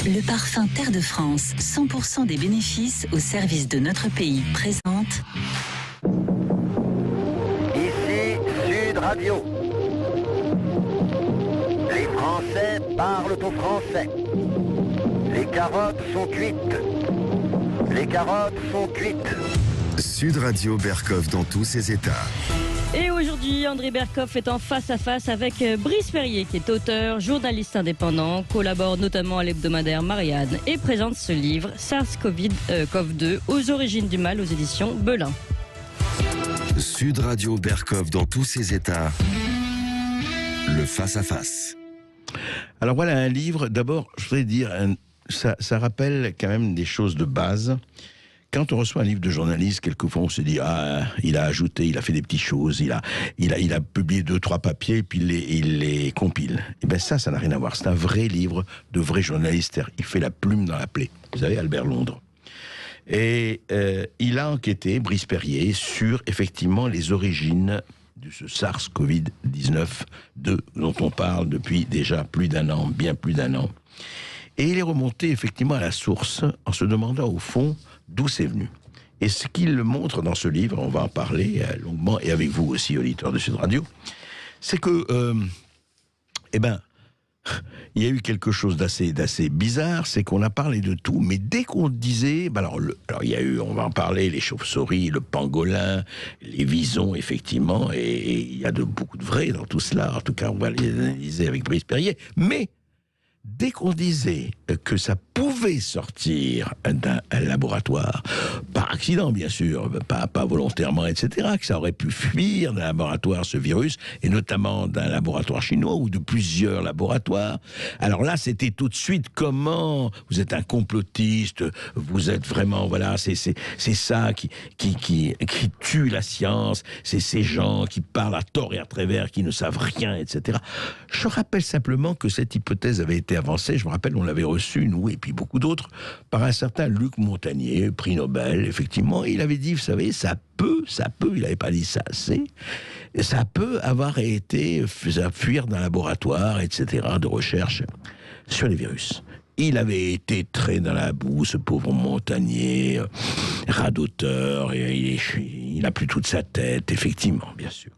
Le parfum Terre de France, 100% des bénéfices au service de notre pays, présente Ici Sud Radio. Les Français parlent au français. Les carottes sont cuites. Les carottes sont cuites. Sud Radio Bercoff dans tous ses états. Et aujourd'hui, André Bercoff est en face à face avec Brice Perrier, qui est auteur, journaliste indépendant, collabore notamment à l'hebdomadaire Marianne et présente ce livre SARS-CoV-2 aux origines du mal aux éditions Belin. Sud Radio Bercoff dans tous ses états. Le face à face. Alors voilà un livre, d'abord je voudrais dire, ça rappelle quand même des choses de base. Quand on reçoit un livre de journaliste, quelquefois on se dit il a ajouté, il a fait des petites choses, il a publié 2-3 papiers et puis il les compile. Et bien ça n'a rien à voir. C'est un vrai livre de vrai journaliste. Il fait la plume dans la plaie. Vous savez, Albert Londres. Et il a enquêté, Brice Perrier, sur effectivement les origines de ce SARS-CoV-19 dont on parle depuis déjà plus d'un an, bien plus d'un an. Et il est remonté effectivement à la source en se demandant au fond d'où c'est venu. Et ce qu'il montre dans ce livre, on va en parler longuement, et avec vous aussi, auditeurs de Sud Radio, c'est que, il y a eu quelque chose d'assez bizarre, c'est qu'on a parlé de tout, mais dès qu'on disait, alors il y a eu, on va en parler, les chauves-souris, le pangolin, les visons, effectivement, et il y a beaucoup de vrai dans tout cela, en tout cas, on va les analyser avec Brice Perrier, mais dès qu'on disait que ça pouvait sortir d'un laboratoire, par accident bien sûr, pas volontairement, etc., que ça aurait pu fuir d'un laboratoire ce virus, et notamment d'un laboratoire chinois ou de plusieurs laboratoires, alors là c'était tout de suite comment vous êtes un complotiste, vous êtes vraiment, voilà, c'est ça qui tue la science, c'est ces gens qui parlent à tort et à travers, qui ne savent rien, etc. Je rappelle simplement que cette hypothèse avait été avancée, je me rappelle, on l'avait reçue, nous et puis beaucoup d'autres, par un certain Luc Montagnier, prix Nobel, effectivement, et il avait dit, vous savez, ça peut, il n'avait pas dit ça assez, ça peut avoir été fuir d'un laboratoire, etc., de recherche sur les virus. Il avait été très dans la boue, ce pauvre Montagnier, radoteur, et il n'a plus toute sa tête, effectivement, bien sûr.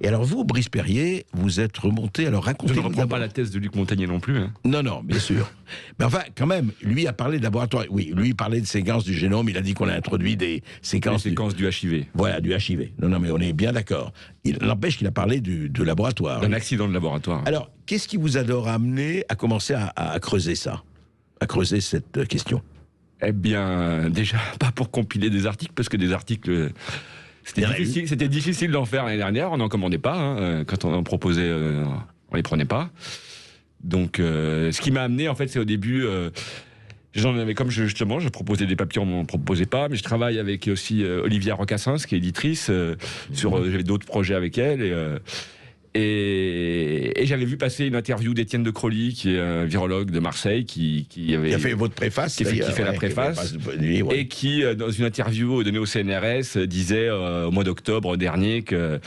Et alors vous, Brice Perrier, vous êtes remonté, alors racontez-nous. Je ne reprends pas la thèse de Luc Montagnier non plus. Hein. Non, bien sûr. Mais enfin, quand même, lui a parlé de laboratoire. Oui, lui parlait de séquences du génome, il a dit qu'on a introduit des séquences... Les séquences du HIV. Voilà, du HIV. Non, mais on est bien d'accord. Il n'empêche qu'il a parlé de laboratoire. D'un accident de laboratoire. Alors, qu'est-ce qui vous a amené à commencer à creuser ça, à creuser cette question? Eh bien, déjà, pas pour compiler des articles, parce que des articles... C'était difficile d'en faire l'année dernière, on n'en commandait pas, hein, quand on en proposait, on les prenait pas. Donc, ce qui m'a amené, en fait, c'est au début, j'en avais, comme justement, je proposais des papiers, on m'en proposait pas, mais je travaille avec aussi Olivia Rocassens, qui est éditrice, j'avais d'autres projets avec elle, et j'avais vu passer une interview d'Étienne de Crolly, qui est un virologue de Marseille, qui a fait votre préface, qui fait la préface, et qui, dans une interview donnée au CNRS, disait au mois d'octobre dernier que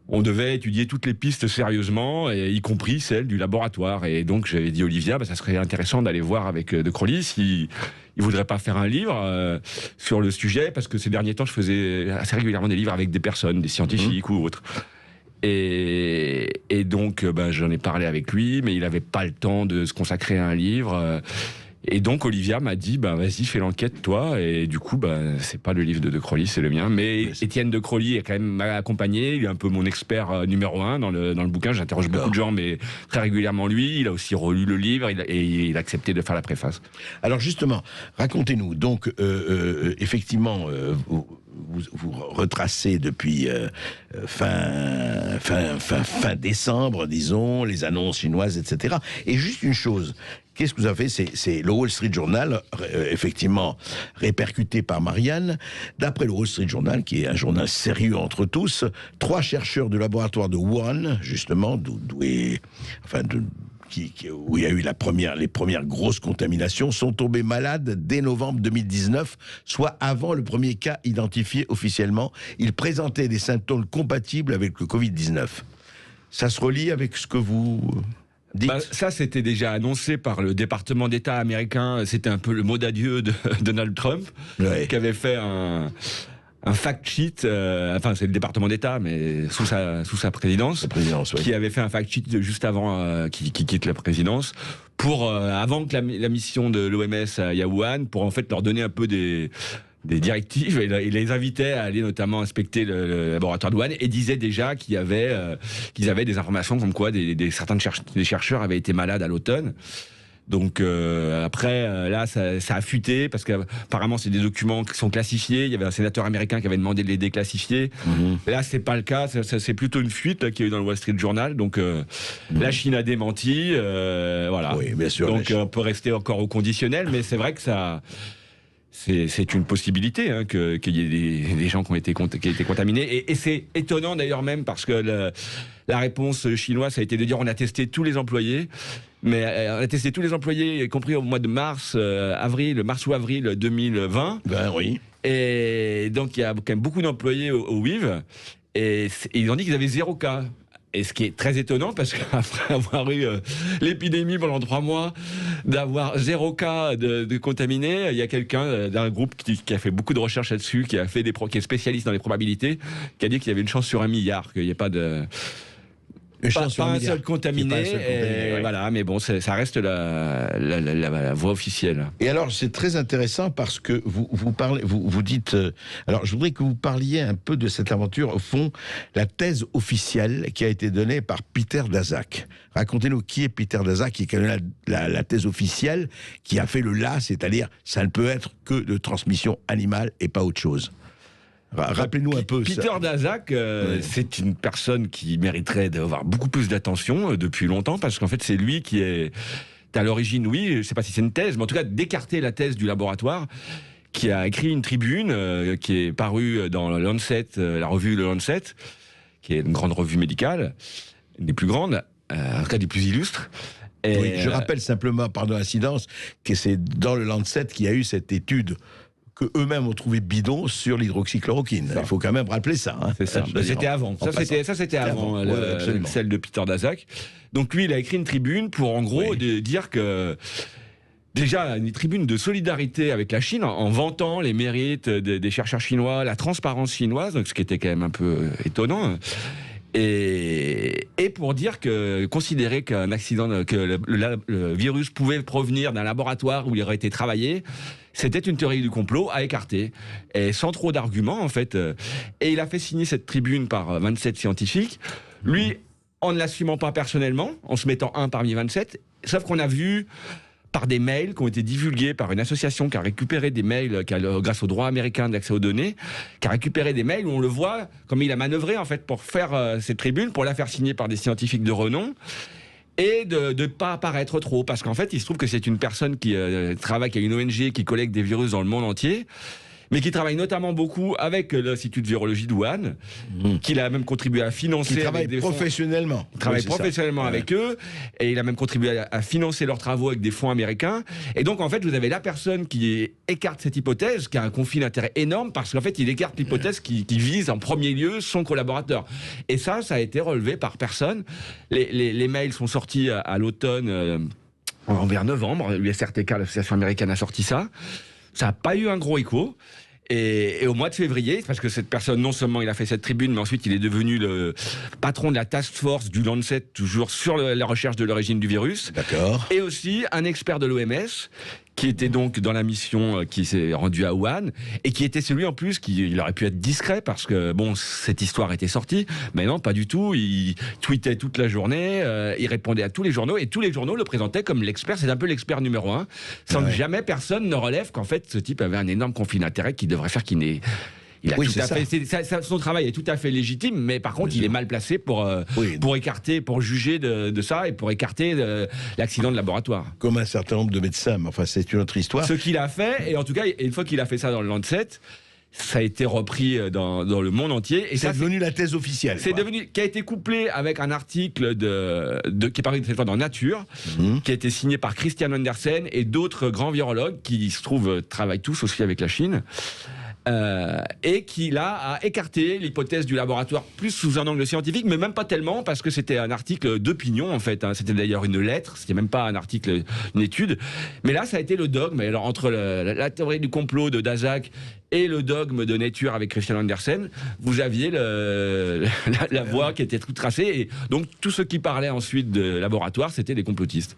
on devait étudier toutes les pistes sérieusement, et y compris celle du laboratoire. Et donc j'avais dit à Olivia, ça serait intéressant d'aller voir avec de Crolly si il voudrait pas faire un livre sur le sujet, parce que ces derniers temps je faisais assez régulièrement des livres avec des personnes, des scientifiques ou autres. Et donc, j'en ai parlé avec lui, mais il n'avait pas le temps de se consacrer à un livre. Et donc, Olivia m'a dit, vas-y, fais l'enquête, toi. Et du coup, c'est pas le livre de Crolly, c'est le mien. Mais Étienne de Crolly est quand même m'a accompagné. Il est un peu mon expert numéro 1 dans le bouquin. J'interroge beaucoup de gens, mais très régulièrement lui. Il a aussi relu le livre et il a accepté de faire la préface. Alors justement, racontez-nous. Donc, effectivement, vous retracez depuis fin décembre, disons, les annonces chinoises, etc. Et juste une chose, qu'est-ce que vous avez fait? C'est le Wall Street Journal, effectivement répercuté par Marianne. D'après le Wall Street Journal, qui est un journal sérieux entre tous, 3 chercheurs du laboratoire de Wuhan, justement, où il y a eu les premières grosses contaminations, sont tombés malades dès novembre 2019, soit avant le premier cas identifié officiellement. Ils présentaient des symptômes compatibles avec le Covid-19. Ça se relie avec ce que vous... Ça, c'était déjà annoncé par le département d'État américain. C'était un peu le mot d'adieu de Donald Trump, qui avait fait un fact-sheet, enfin c'est le département d'État, mais sous sa présidence, qui avait fait un fact-sheet juste avant qu'il quitte la présidence, pour avant que la mission de l'OMS à Wuhan, pour en fait leur donner un peu des directives, et il les invitait à aller notamment inspecter le laboratoire de Wuhan, et disait déjà qu'ils avaient des informations comme quoi certains des chercheurs avaient été malades à l'automne. Donc après, là, ça a fuité, parce qu'apparemment, c'est des documents qui sont classifiés. Il y avait un sénateur américain qui avait demandé de les déclassifier. Là, c'est pas le cas. C'est plutôt une fuite qu'il y a eu dans le Wall Street Journal. Donc la Chine a démenti. Voilà. Oui, bien sûr. Donc on peut rester encore au conditionnel, mais c'est vrai que ça... C'est une possibilité qu'il y ait des gens qui ont été contaminés. Et c'est étonnant d'ailleurs même, parce que la réponse chinoise, ça a été de dire on a testé tous les employés. Mais on a testé tous les employés, y compris au mois de mars ou avril 2020. Ben oui. Et donc il y a quand même beaucoup d'employés au WIV. Et ils ont dit qu'ils avaient 0 cas. Et ce qui est très étonnant, parce qu'après avoir eu l'épidémie pendant 3 mois, d'avoir 0 cas de contaminés, il y a quelqu'un d'un groupe qui a fait beaucoup de recherches là-dessus, qui est spécialiste dans les probabilités, qui a dit qu'il y avait une chance sur 1 milliard, qu'il n'y ait pas de... Pas un seul contaminé, voilà, mais bon, ça reste la voie officielle. Et alors, c'est très intéressant parce que vous dites... alors, je voudrais que vous parliez un peu de cette aventure, au fond, la thèse officielle qui a été donnée par Peter Daszak. Racontez-nous qui est Peter Daszak, qui est quand même la thèse officielle, qui a fait le là, c'est-à-dire, ça ne peut être que de transmission animale et pas autre chose. Rappelez-nous un peu. Peter Daszak, c'est une personne qui mériterait d'avoir beaucoup plus d'attention depuis longtemps, parce qu'en fait, c'est lui qui est à l'origine, oui, je ne sais pas si c'est une thèse, mais en tout cas, d'écarter la thèse du laboratoire, qui a écrit une tribune qui est parue dans le Lancet, la revue Le Lancet, qui est une grande revue médicale, une des plus grandes, en tout cas des plus illustres. Et oui, je rappelle simplement, pardon l'incidence, que c'est dans le Lancet qu'il y a eu cette étude eux-mêmes ont trouvé bidon sur l'hydroxychloroquine. Il faut quand même rappeler ça. C'est ça. C'était avant. Ça, c'était avant celle de Peter Daszak. Donc lui, il a écrit une tribune pour, en gros, dire que... Déjà, une tribune de solidarité avec la Chine, en vantant les mérites des chercheurs chinois, la transparence chinoise, donc ce qui était quand même un peu étonnant. Et pour dire considérer qu'un accident, que le virus pouvait provenir d'un laboratoire où il aurait été travaillé, c'était une théorie du complot à écarter, et sans trop d'arguments en fait. Et il a fait signer cette tribune par 27 scientifiques, lui en ne l'assumant pas personnellement, en se mettant un parmi 27, sauf qu'on a vu par des mails qui ont été divulgués par une association qui a récupéré des mails, grâce au droit américain d'accès aux données, qui a récupéré des mails où on le voit comme il a manœuvré en fait pour faire cette tribune, pour la faire signer par des scientifiques de renom, et de ne pas apparaître trop, parce qu'en fait il se trouve que c'est une personne qui travaille, qui a une ONG qui collecte des virus dans le monde entier, mais qui travaille notamment beaucoup avec l'Institut de virologie de Wuhan, qu'il a même contribué à financer. Qui travaille professionnellement. Il travaille professionnellement avec eux, et il a même contribué à financer leurs travaux avec des fonds américains. Et donc, en fait, vous avez la personne qui écarte cette hypothèse, qui a un conflit d'intérêt énorme, parce qu'en fait, il écarte l'hypothèse qui vise en premier lieu son collaborateur. Et ça a été relevé par personne. Les mails sont sortis à l'automne, vers novembre. L'USRTK, l'association américaine, a sorti ça. Ça n'a pas eu un gros écho. Et au mois de février, parce que cette personne, non seulement il a fait cette tribune, mais ensuite il est devenu le patron de la task force du Lancet, toujours sur la recherche de l'origine du virus. D'accord. Et aussi un expert de l'OMS, qui était donc dans la mission qui s'est rendue à Wuhan, et qui était celui en plus il aurait pu être discret, parce que bon, cette histoire était sortie, mais non, pas du tout. Il tweetait toute la journée, il répondait à tous les journaux, et tous les journaux le présentaient comme l'expert. C'est un peu l'expert numéro 1, sans que jamais personne ne relève qu'en fait ce type avait un énorme conflit d'intérêt qui devrait faire qu'il n'est... son travail est tout à fait légitime, mais par contre, il est mal placé pour écarter, pour juger de ça, et pour écarter l'accident de laboratoire. Comme un certain nombre de médecins, mais enfin, c'est une autre histoire. Ce qu'il a fait, et en tout cas, une fois qu'il a fait ça dans le Lancet, ça a été repris dans le monde entier. Et c'est devenu la thèse officielle. Qui a été couplé avec un article qui est paru cette fois dans Nature, qui a été signé par Christian Andersen et d'autres grands virologues qui se trouvent travaillent tous aussi avec la Chine. et qui là a écarté l'hypothèse du laboratoire plus sous un angle scientifique, mais même pas tellement parce que c'était un article d'opinion en fait. C'était d'ailleurs une lettre, c'était même pas un article, une étude. Mais là, ça a été le dogme. Alors entre la théorie du complot de Daszak et le dogme de Nature avec Christian Andersen, vous aviez la voie qui était toute tracée. Et donc tous ceux qui parlaient ensuite de laboratoire, c'était des complotistes.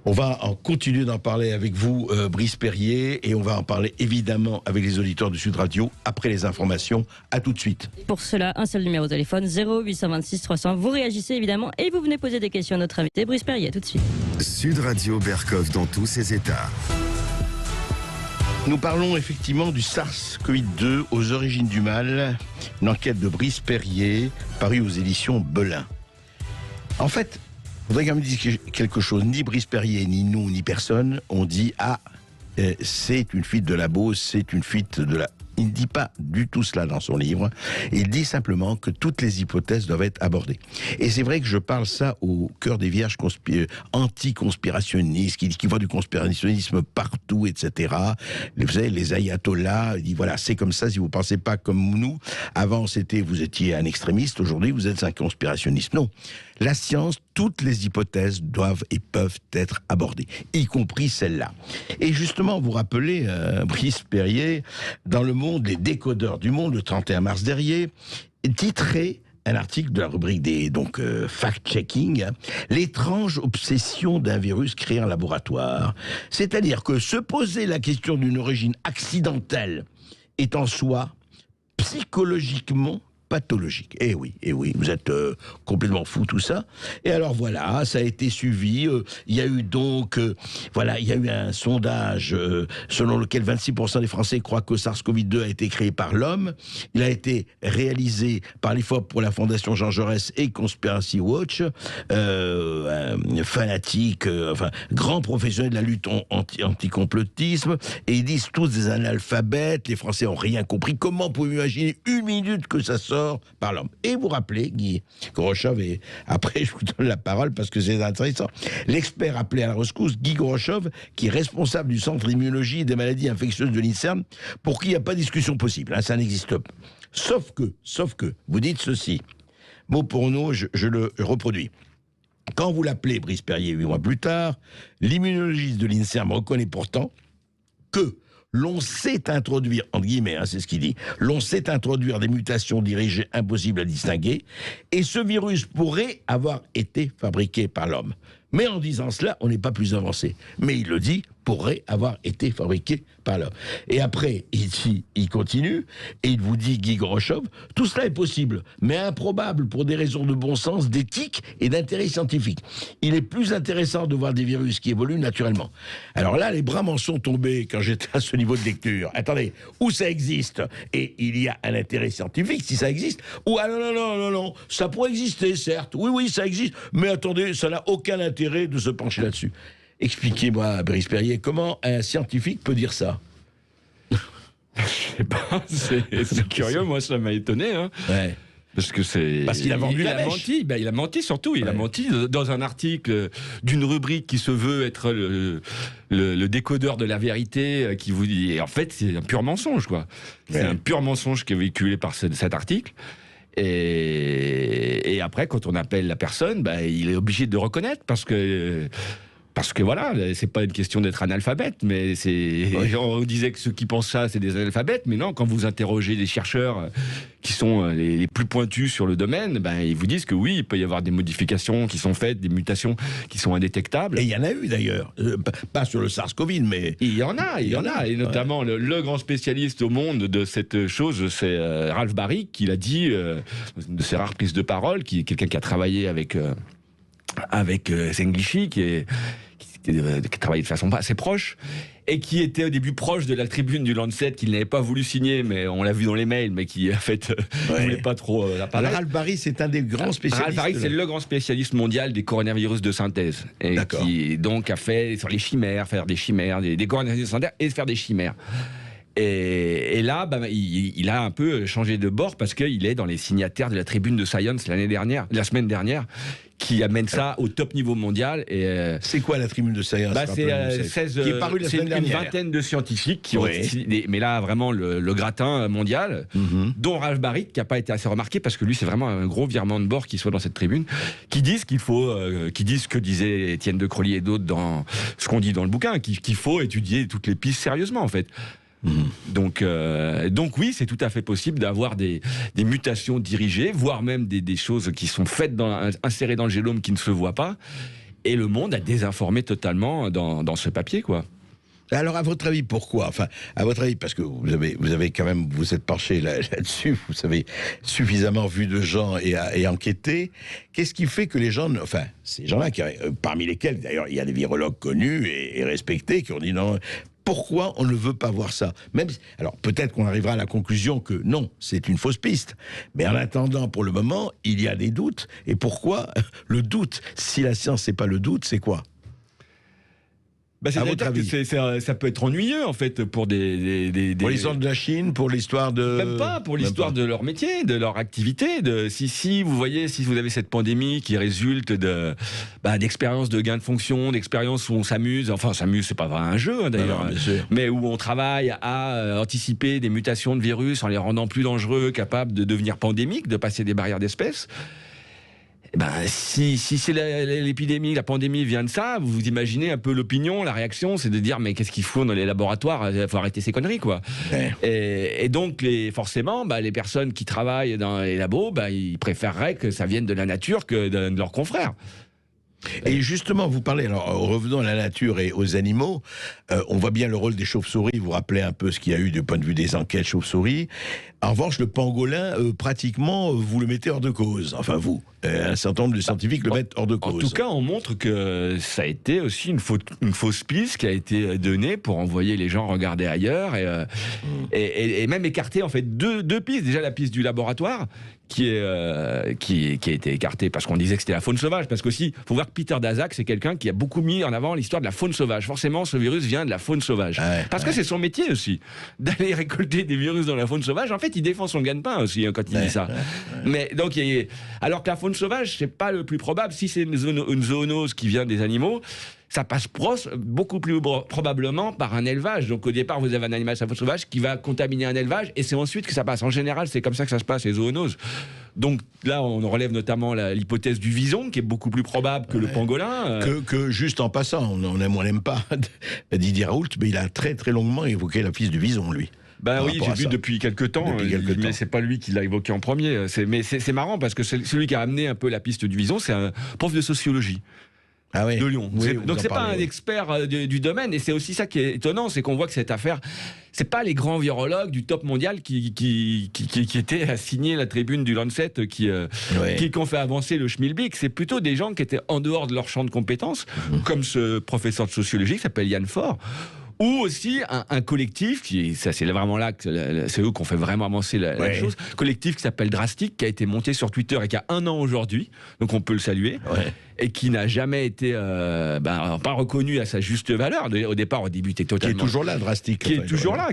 On va en continuer d'en parler avec vous, Brice Perrier, et on va en parler évidemment avec les auditeurs de Sud Radio après les informations. À tout de suite. Pour cela, un seul numéro de téléphone, 0826 300. Vous réagissez évidemment et vous venez poser des questions à notre invité, Brice Perrier. Tout de suite. Sud Radio Berkov dans tous ses états. Nous parlons effectivement du SARS-CoV-2 aux origines du mal, une enquête de Brice Perrier, parue aux éditions Belin. En fait, il faudrait quand même dire quelque chose. Ni Brice Perrier, ni nous, ni personne, on dit « Ah, c'est une fuite de labo, c'est une fuite de la... » Il ne dit pas du tout cela dans son livre. Il dit simplement que toutes les hypothèses doivent être abordées. Et c'est vrai que je parle ça au cœur des vierges anti-conspirationnistes, qui voient du conspirationnisme partout, etc. Vous savez, les ayatollahs, ils disent voilà, c'est comme ça si vous ne pensez pas comme nous. Avant, vous étiez un extrémiste, aujourd'hui, vous êtes un conspirationniste. Non. La science, toutes les hypothèses doivent et peuvent être abordées, y compris celle-là. Et justement, vous rappelez, Brice Perrier, dans Le Monde, les décodeurs du Monde, le 31 mars dernier, titré un article de la rubrique des fact-checking, l'étrange obsession d'un virus créé en laboratoire. C'est-à-dire que se poser la question d'une origine accidentelle est en soi psychologiquement pathologique. Eh oui, vous êtes complètement fou tout ça. Et alors voilà, ça a été suivi. Il y a eu donc, il y a eu un sondage selon lequel 26% des Français croient que SARS-CoV-2 a été créé par l'homme. Il a été réalisé par l'IFOP pour la Fondation Jean Jaurès et Conspiracy Watch. Un fanatique, grand professionnel de la lutte anti-complotisme. Et ils disent tous des analphabètes. Les Français n'ont rien compris. Comment pouvez-vous imaginer une minute que ça sort par l'homme? Et vous rappelez, Guy Gorochov, et après je vous donne la parole parce que c'est intéressant, l'expert appelé à la rescousse, Guy Gorochov, qui est responsable du centre d'immunologie et des maladies infectieuses de l'INSERM, pour qui il n'y a pas de discussion possible, ça n'existe pas. Sauf que, vous dites ceci, mot pour mot, je le reproduis. Quand vous l'appelez, Brice Perrier, 8 mois plus tard, l'immunologiste de l'INSERM reconnaît pourtant que l'on sait introduire, entre guillemets, c'est ce qu'il dit, l'on sait introduire des mutations dirigées impossibles à distinguer, et ce virus pourrait avoir été fabriqué par l'homme. Mais en disant cela, on n'est pas plus avancé. Mais il le dit, pourrait avoir été fabriqué par l'homme. Et après, il continue, et il vous dit, Guy Gorochov, tout cela est possible, mais improbable pour des raisons de bon sens, d'éthique et d'intérêt scientifique. Il est plus intéressant de voir des virus qui évoluent naturellement. Alors là, les bras m'en sont tombés quand j'étais à ce niveau de lecture. Attendez, où ça existe, et il y a un intérêt scientifique, si ça existe, ou ah non, ça pourrait exister, certes, oui, ça existe, mais attendez, ça n'a aucun intérêt de se pencher là-dessus. Expliquez-moi, Brice Perrier, comment un scientifique peut dire ça? Je sais pas, c'est curieux, moi ça m'a étonné. Hein. Ouais. Parce qu'il a vendu la mèche. Il a menti surtout. Il a menti dans un article d'une rubrique qui se veut être le décodeur de la vérité, qui vous dit. Et en fait, c'est un pur mensonge, quoi. Ouais. C'est un pur mensonge qui est véhiculé par cet article. Et après, quand on appelle la personne, il est obligé de reconnaître parce que voilà, c'est pas une question d'être analphabète, mais on disait que ceux qui pensent ça, c'est des analphabètes, mais non, quand vous interrogez des chercheurs qui sont les plus pointus sur le domaine, ils vous disent que oui, il peut y avoir des modifications qui sont faites, des mutations qui sont indétectables. Et il y en a eu d'ailleurs, pas sur le SARS-CoV, mais... Il y en a, et notamment le grand spécialiste au monde de cette chose, c'est Ralph Baric, qui l'a dit, de ses rares prises de parole, qui est quelqu'un qui a travaillé avec Zenglishi, qui travaillait de façon assez proche, et qui était au début proche de la tribune du Lancet, qu'il n'avait pas voulu signer, mais on l'a vu dans les mails, mais qui en fait ne voulait pas trop apparaître. Ralph Baric, c'est un des grands spécialistes. Ralph Baric, c'est le grand spécialiste mondial des coronavirus de synthèse, et qui donc a fait sur les chimères, faire des chimères, des coronavirus de synthèse et faire des chimères. Et là, il a un peu changé de bord parce qu'il est dans les signataires de la tribune de Science la semaine dernière, qui amène ça au top niveau mondial. Et c'est quoi la tribune de Science? C'est 16, qui est paru la semaine dernière. Une vingtaine de scientifiques qui ont, mais là vraiment le gratin mondial, dont Ralph Barrick, qui n'a pas été assez remarqué parce que lui c'est vraiment un gros virement de bord qu'il soit dans cette tribune, qui disent qu'il faut, qui disent ce que disait Étienne de Crollier et d'autres dans ce qu'on dit dans le bouquin, qu'il faut étudier toutes les pistes sérieusement en fait. Donc oui, c'est tout à fait possible d'avoir des mutations dirigées, voire même des choses qui sont faites, insérées dans le génome qui ne se voient pas. Et le monde a désinformé totalement dans ce papier, quoi. Alors, à votre avis, pourquoi? Enfin, à votre avis, parce que vous avez quand même, vous êtes penché là-dessus, vous avez suffisamment vu de gens et enquêté. Qu'est-ce qui fait que les gens, enfin, ces gens-là, parmi lesquels, d'ailleurs, il y a des virologues connus et respectés, qui ont dit non. Pourquoi on ne veut pas voir ça? Même, alors peut-être qu'on arrivera à la conclusion que non, c'est une fausse piste. Mais en attendant, pour le moment, il y a des doutes. Et pourquoi le doute? Si la science n'est pas le doute, c'est quoi? À votre avis, ça peut être ennuyeux en fait pour pour l'histoire de la Chine, pour l'histoire de... Même pas, pour l'histoire de leur métier, de leur activité. Si vous voyez, si vous avez cette pandémie qui résulte d'expériences de gain de fonction, d'expériences où on s'amuse, enfin s'amuse, c'est pas vraiment un jeu d'ailleurs, mais où on travaille à anticiper des mutations de virus en les rendant plus dangereux, capables de devenir pandémiques, de passer des barrières d'espèces. Si c'est l'épidémie, la pandémie vient de ça, vous imaginez un peu l'opinion, la réaction, c'est de dire mais qu'est-ce qu'il faut dans les laboratoires? Il faut arrêter ces conneries, quoi. Ouais. Et donc forcément, les personnes qui travaillent dans les labos, ils préféreraient que ça vienne de la nature que de leurs confrères. Et justement, vous parlez, alors revenons à la nature et aux animaux, on voit bien le rôle des chauves-souris, vous rappelez un peu ce qu'il y a eu du point de vue des enquêtes chauves-souris. En revanche, le pangolin, pratiquement, vous le mettez hors de cause. Enfin, un certain nombre de scientifiques le mettent hors de cause. En tout cas, on montre que ça a été aussi une fausse piste qui a été donnée pour envoyer les gens regarder ailleurs et même écarter en fait deux pistes. Déjà la piste du laboratoire qui a été écartée parce qu'on disait que c'était la faune sauvage. Parce qu'aussi, faut voir que Peter Daszak, c'est quelqu'un qui a beaucoup mis en avant l'histoire de la faune sauvage. Forcément, ce virus vient de la faune sauvage. Parce que c'est son métier aussi, d'aller récolter des virus dans la faune sauvage. En fait, il défend son gagne-pain aussi quand il dit ça. Mais donc, alors que la faune sauvage, c'est pas le plus probable. Si c'est une zoonose qui vient des animaux, ça passe beaucoup plus probablement par un élevage. Donc au départ, vous avez un animal sauvage qui va contaminer un élevage et c'est ensuite que ça passe. En général, c'est comme ça que ça se passe, les zoonoses. Donc là, on relève notamment l'hypothèse du vison, qui est beaucoup plus probable que le pangolin. Que juste en passant, on n'aime pas Didier Raoult, mais il a très très longuement évoqué la piste du vison, lui. Oui, j'ai vu depuis quelques temps, mais c'est pas lui qui l'a évoqué en premier. Mais c'est marrant parce que celui qui a amené un peu la piste du vison, c'est un prof de sociologie. De Lyon. Donc c'est pas un expert du domaine, et c'est aussi ça qui est étonnant, c'est qu'on voit que cette affaire, c'est pas les grands virologues du top mondial qui étaient à signer la tribune du Lancet qui ont fait avancer le schmilblick. C'est plutôt des gens qui étaient en dehors de leur champ de compétences, comme ce professeur de sociologie qui s'appelle Yann Faure. Ou aussi un collectif, c'est vraiment là que c'est eux qui ont fait vraiment avancer la chose, collectif qui s'appelle Drastic, qui a été monté sur Twitter et qui a 1 an aujourd'hui, donc on peut le saluer, et qui n'a jamais été pas reconnu à sa juste valeur. Au départ, au début, totalement... Qui est toujours là, Drastic. Qui est toujours là.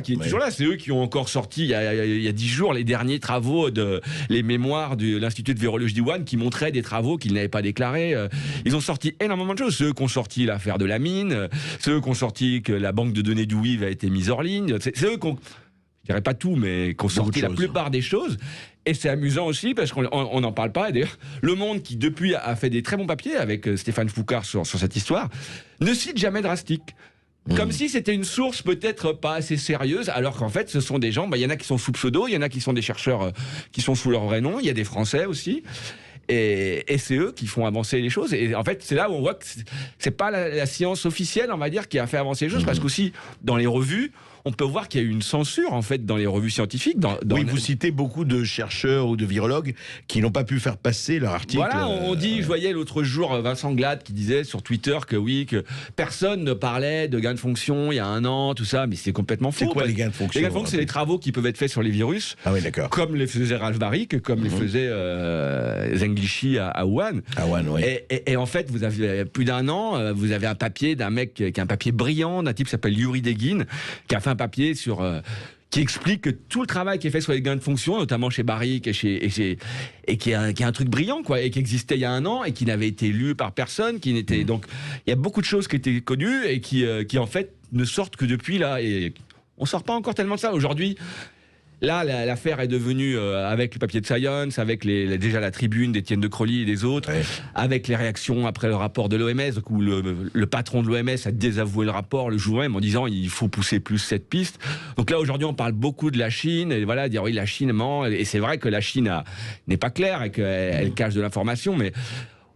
C'est eux qui ont encore sorti, il y a 10 jours, les derniers travaux, les mémoires de l'Institut de virologie d'Iwan, qui montraient des travaux qu'ils n'avaient pas déclarés. Ils ont sorti énormément de choses. Ceux qui ont sorti l'affaire de la mine, ceux qui ont sorti que la banque de données du WIV a été mise hors ligne. C'est eux qui ont, je dirais pas tout, mais qui ont sorti la plupart des choses. Et c'est amusant aussi parce qu'on n'en parle pas. D'ailleurs, Le Monde, qui depuis a fait des très bons papiers avec Stéphane Foucard sur cette histoire, ne cite jamais Drastic. Comme si c'était une source peut-être pas assez sérieuse, alors qu'en fait, ce sont des gens, il y en a qui sont sous pseudo, il y en a qui sont des chercheurs qui sont sous leur vrai nom, il y a des Français aussi. Et c'est eux qui font avancer les choses. Et en fait, c'est là où on voit que c'est pas la science officielle, on va dire, qui a fait avancer les choses, parce qu'aussi, dans les revues, on peut voir qu'il y a eu une censure, en fait, dans les revues scientifiques. Vous citez beaucoup de chercheurs ou de virologues qui n'ont pas pu faire passer leur article. Voilà, on dit, je voyais l'autre jour Vincent Glade qui disait sur Twitter que personne ne parlait de gain de fonction il y a 1 an, tout ça, mais c'est complètement faux. C'est quoi les gains de fonction? Les gains de fonction, c'est les travaux qui peuvent être faits sur les virus. Ah oui, d'accord. Comme les faisait Ralph Barrick, comme les faisait Zenglichy à Wuhan. Et en fait, vous avez plus d'1 an, vous avez un papier d'un mec qui a un papier brillant, d'un type qui s'appelle Yuri Degin, qui a fait un papier qui explique que tout le travail qui est fait sur les gains de fonction, notamment chez Barrick et qui est un truc brillant, quoi, et qui existait il y a 1 an et qui n'avait été lu par personne, donc il y a beaucoup de choses qui étaient connues et qui en fait ne sortent que depuis là, et on sort pas encore tellement de ça aujourd'hui. Là, l'affaire est devenue, avec le papier de Science, avec déjà la tribune d'Étienne de Crolly et des autres, avec les réactions après le rapport de l'OMS, où le patron de l'OMS a désavoué le rapport le jour même en disant il faut pousser plus cette piste. Donc là, aujourd'hui, on parle beaucoup de la Chine, et voilà, dire oui, la Chine ment, et c'est vrai que la Chine n'est pas claire et qu'elle cache de l'information, mais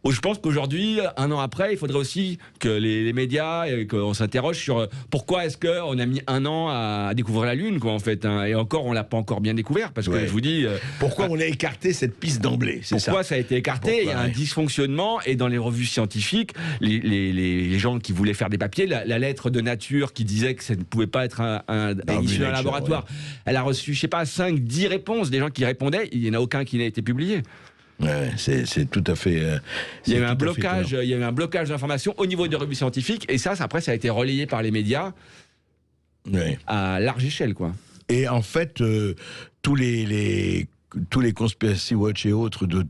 je pense qu'aujourd'hui, 1 an après, il faudrait aussi que les médias, qu'on s'interroge sur pourquoi est-ce qu'on a mis 1 an à découvrir la Lune, quoi, en fait, hein, et encore, on l'a pas encore bien découvert, parce que je vous dis... pourquoi on a écarté cette piste d'emblée, c'est ça. Pourquoi ça a été écarté? Il y a un dysfonctionnement, et dans les revues scientifiques, les gens qui voulaient faire des papiers, la lettre de Nature qui disait que ça ne pouvait pas être issu d'un laboratoire, elle a reçu, je sais pas, 5-10 réponses, des gens qui répondaient, il n'y en a aucun qui n'a été publié. Ouais, c'est tout à fait. Il y a eu un blocage d'informations au niveau des revues scientifiques, et après, ça a été relayé par les médias à large échelle, quoi. Et en fait, tous les conspiracy watch et autres de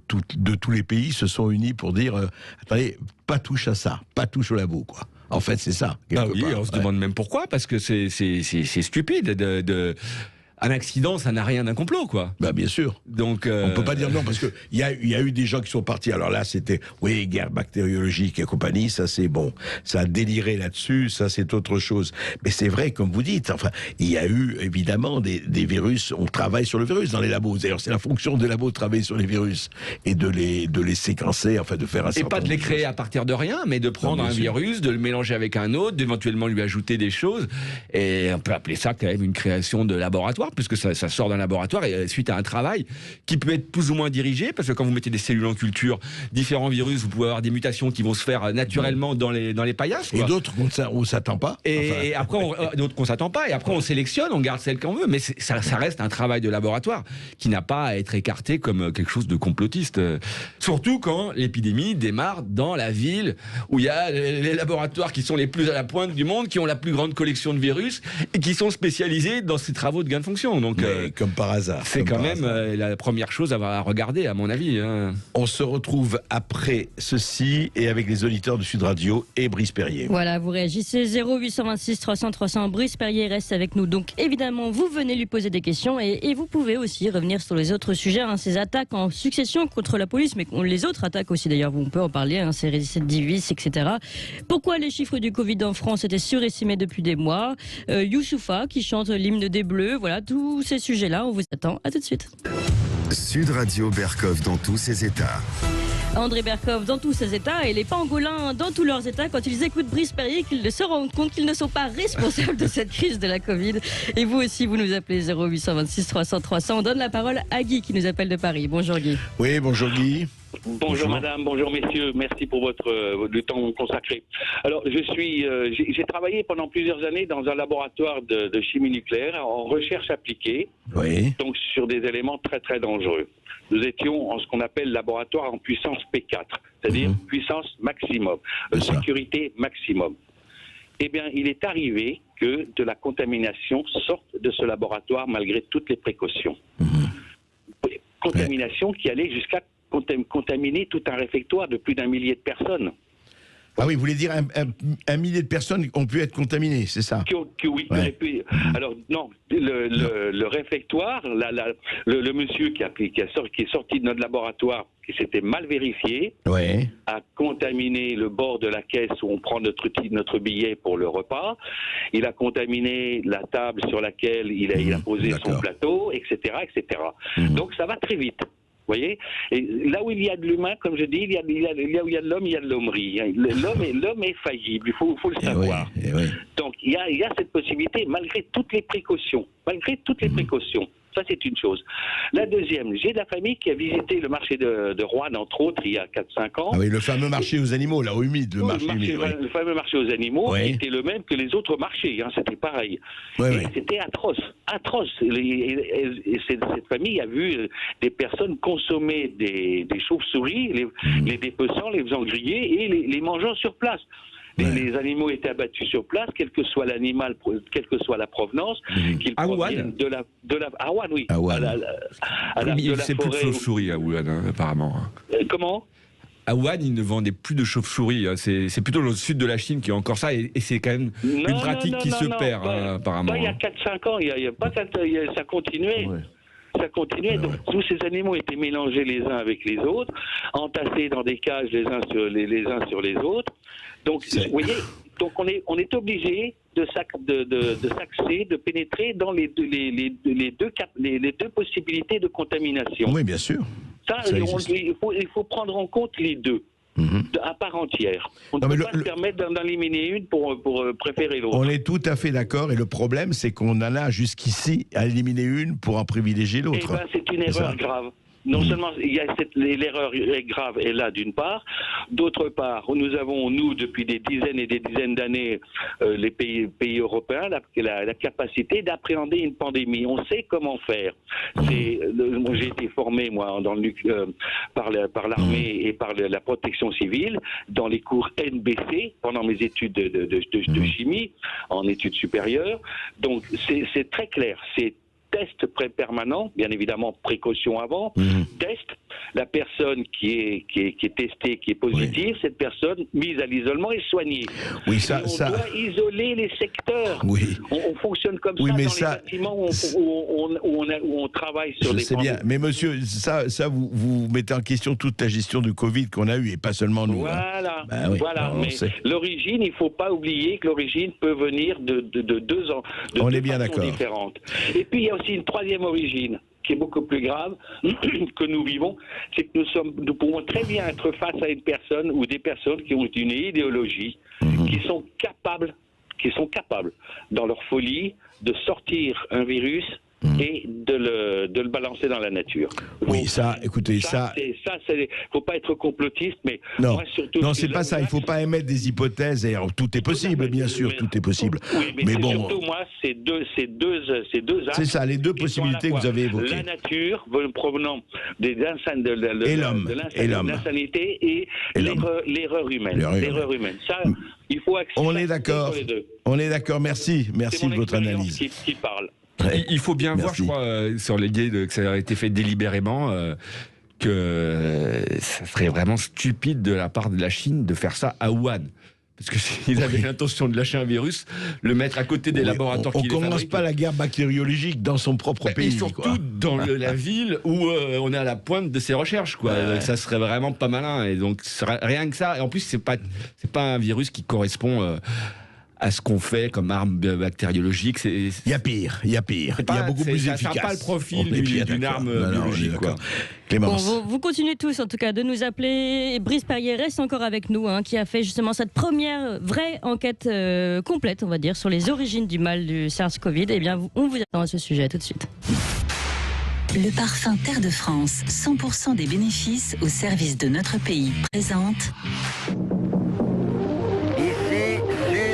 tous les pays se sont unis pour dire attendez, pas touche à ça, pas touche au labo, quoi. En fait, c'est ça. Oui, on se demande même pourquoi, parce que c'est stupide un accident, ça n'a rien d'un complot, quoi. Bah bien sûr. Donc on peut pas dire non, parce que il y a eu des gens qui sont partis. Alors là, c'était guerre bactériologique et compagnie. Ça c'est bon, ça a déliré là-dessus. Ça c'est autre chose. Mais c'est vrai, comme vous dites. Enfin, il y a eu évidemment des virus. On travaille sur le virus dans les labos. D'ailleurs, c'est la fonction des labos de travailler sur les virus et de les séquencer, enfin de faire un certain et pas de les créer à partir de rien, mais de prendre un virus, de le mélanger avec un autre, d'éventuellement lui ajouter des choses. Et on peut appeler ça quand même une création de laboratoire, puisque ça sort d'un laboratoire et suite à un travail qui peut être plus ou moins dirigé, parce que quand vous mettez des cellules en culture, différents virus, vous pouvez avoir des mutations qui vont se faire naturellement dans les paillasses, quoi. Et d'autres on s'attend pas. Et après, d'autres qu'on s'attend pas. Et après, on sélectionne, on garde celles qu'on veut. Mais ça reste un travail de laboratoire qui n'a pas à être écarté comme quelque chose de complotiste. Surtout quand l'épidémie démarre dans la ville où il y a les laboratoires qui sont les plus à la pointe du monde, qui ont la plus grande collection de virus et qui sont spécialisés dans ces travaux de gain de fonction. Donc, comme par hasard. C'est quand même la première chose à regarder, à mon avis. Hein. On se retrouve après ceci et avec les auditeurs de Sud Radio et Brice Perrier. Voilà, vous réagissez 0826 300 300. Brice Perrier reste avec nous. Donc évidemment, vous venez lui poser des questions et vous pouvez aussi revenir sur les autres sujets, hein, ces attaques en succession contre la police, mais les autres attaques aussi d'ailleurs, on peut en parler, hein, ces récidivistes, etc. Pourquoi les chiffres du Covid en France étaient surestimés depuis des mois? Youssoufa qui chante l'hymne des Bleus, voilà, tous ces sujets-là, on vous attend. À tout de suite. Sud Radio Berkov dans tous ses états. André Berkov dans tous ses états et les pangolins dans tous leurs états quand ils écoutent Brice Perrier, qu'ils se rendent compte qu'ils ne sont pas responsables de cette crise de la Covid. Et vous aussi, vous nous appelez 0826 300 300. On donne la parole à Guy qui nous appelle de Paris. Bonjour Guy. Oui, bonjour Guy. Bonjour madame, bonjour messieurs, merci pour le temps consacré. Alors j'ai travaillé pendant plusieurs années dans un laboratoire de chimie nucléaire en recherche appliquée, donc sur des éléments très très dangereux. Nous étions en ce qu'on appelle laboratoire en puissance P4, c'est-à-dire puissance maximum, sécurité maximum. Eh bien, il est arrivé que de la contamination sorte de ce laboratoire malgré toutes les précautions. Contamination qui allait jusqu'à contaminer tout un réfectoire de plus d'1 millier de personnes. Ah oui, vous voulez dire un millier de personnes ont pu être contaminées, c'est ça? Alors non, le réfectoire, le monsieur qui est sorti de notre laboratoire, qui s'était mal vérifié, a contaminé le bord de la caisse où on prend notre billet pour le repas. Il a contaminé la table sur laquelle il a posé son plateau, etc., etc. Donc ça va très vite. Vous voyez, et là où il y a de l'humain, comme je dis, là où il y a de l'homme, il y a de l'hommerie. L'homme est faillible, il faut le savoir. Donc il y a cette possibilité, malgré toutes les précautions. Ça, c'est une chose. La deuxième, j'ai de la famille qui a visité le marché de Roanne, entre autres, il y a 4-5 ans. Ah oui, le fameux marché aux animaux, là, humide, le fameux marché aux animaux était le même que les autres marchés, hein, c'était pareil. C'était atroce. Et cette famille a vu des personnes consommer des chauves-souris, les dépeçant, les faisant griller et les mangeant sur place. Les animaux étaient abattus sur place, quel que soit l'animal, quelle que soit la provenance, qu'ils proviennent de la à Wuhan, oui. À Wuhan. C'est plus de chauves-souris à Wuhan, apparemment. Comment ? À Wuhan, ils ne vendaient plus de chauves-souris. C'est plutôt le sud de la Chine qui a encore ça, et c'est quand même une pratique qui se perd, apparemment. Pas il y a 4-5 ans, ça continuait. Ouais. Ça continuait, donc tous ces animaux étaient mélangés les uns avec les autres, entassés dans des cages les uns sur les autres. Donc, vous voyez, donc on est obligé de s'axer, de pénétrer dans les deux possibilités de contamination. Oui, bien sûr. Il faut prendre en compte les deux. À part entière. On ne peut pas se permettre d'en éliminer une pour préférer l'autre. On est tout à fait d'accord, et le problème, c'est qu'on en a jusqu'ici à éliminer une pour en privilégier l'autre. Eh ben, c'est une erreur grave. Non seulement l'erreur est grave est là d'une part, d'autre part, nous avons, depuis des dizaines et des dizaines d'années, les pays européens, la capacité d'appréhender une pandémie. On sait comment faire. J'ai été formé, moi, par l'armée et par la protection civile, dans les cours NBC, pendant mes études de chimie, en études supérieures. Donc, c'est très clair. C'est test permanent, bien évidemment précaution avant, test, la personne qui est testée, qui est positive, cette personne mise à l'isolement et soignée. Oui, on doit isoler les secteurs. Oui. On fonctionne comme ça dans les bâtiments où on travaille sur des... Je sais bien, mais monsieur, ça vous mettez en question toute la gestion du Covid qu'on a eue, et pas seulement nous. Voilà, voilà. Mais l'origine, il ne faut pas oublier que l'origine peut venir de deux ans, de on deux est bien façons d'accord. différentes. Et puis il y a aussi une troisième origine qui est beaucoup plus grave que nous vivons, c'est que nous pouvons très bien être face à une personne ou des personnes qui ont une idéologie, qui sont capables, dans leur folie, de sortir un virus et de le balancer dans la nature. Oui, écoutez, faut pas être complotiste, mais non, moi, surtout, non, c'est pas ça. Il faut pas émettre des hypothèses. Et alors, tout est possible, bien sûr, tout est possible. Oui, mais bon, surtout moi, c'est deux axes. C'est ça, les deux possibilités que vous avez évoquées. La nature, provenant de l'insanité et l'erreur humaine. L'erreur humaine. Ça, il faut accepter. On est d'accord. On est d'accord. Merci de votre analyse. Qui parle. Il faut bien voir, je crois, sur l'idée que ça a été fait délibérément, que ça serait vraiment stupide de la part de la Chine de faire ça à Wuhan. Parce que s'ils avaient l'intention de lâcher un virus, le mettre à côté des laboratoires qui les fabriquent... On ne commence pas la guerre bactériologique dans son propre pays. Et surtout dans la ville où on est à la pointe de ces recherches, quoi. Ça serait vraiment pas malin. Et donc, rien que ça... Et en plus, c'est pas un virus qui correspond... à ce qu'on fait comme arme bactériologique. Il y a pire. Il y a beaucoup plus efficace. Ça n'a pas le profil d'une arme biologique. Clémence. Vous continuez tous, en tout cas, de nous appeler. Et Brice Perrier reste encore avec nous, qui a fait justement cette première vraie enquête complète, on va dire, sur les origines du mal du SARS-CoV. Eh bien, on vous attend à ce sujet tout de suite. Le parfum Terre de France, 100% des bénéfices au service de notre pays, présente...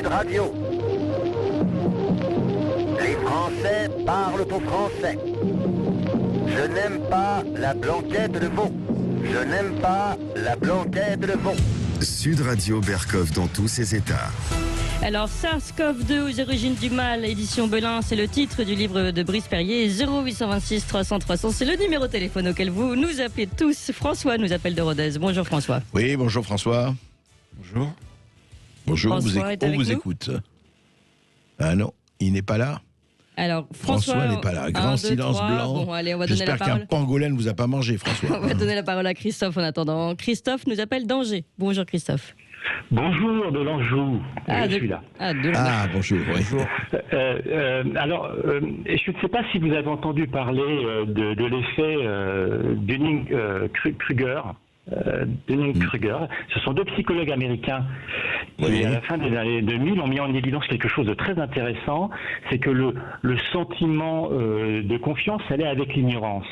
Radio. Les Français parlent au français. Je n'aime pas la blanquette de veau. Je n'aime pas la blanquette de veau. Sud Radio Berkov dans tous ses états. Alors, SARS-CoV-2 aux origines du mal, édition Belin, c'est le titre du livre de Brice Perrier. 0826 300 300, c'est le numéro de téléphone auquel vous nous appelez tous. François nous appelle de Rodez. Bonjour François. Oui, bonjour François. Bonjour. Bonjour, on vous écoute. Ah non, il n'est pas là. Alors, François n'est pas là. Grand silence blanc. Bon, allez, on va donner la parole. J'espère qu'un pangolin ne vous a pas mangé, François. On va donner la parole à Christophe en attendant. Christophe nous appelle d'Angers. Bonjour Christophe. Bonjour de l'Anjou. Je suis là. Bonjour. Bonjour. Alors, je ne sais pas si vous avez entendu parler de l'effet Dunning-Kruger. Dunning-Kruger. Ce sont deux psychologues américains qui, à la fin des années 2000, ont mis en évidence quelque chose de très intéressant, c'est que le sentiment de confiance allait avec l'ignorance.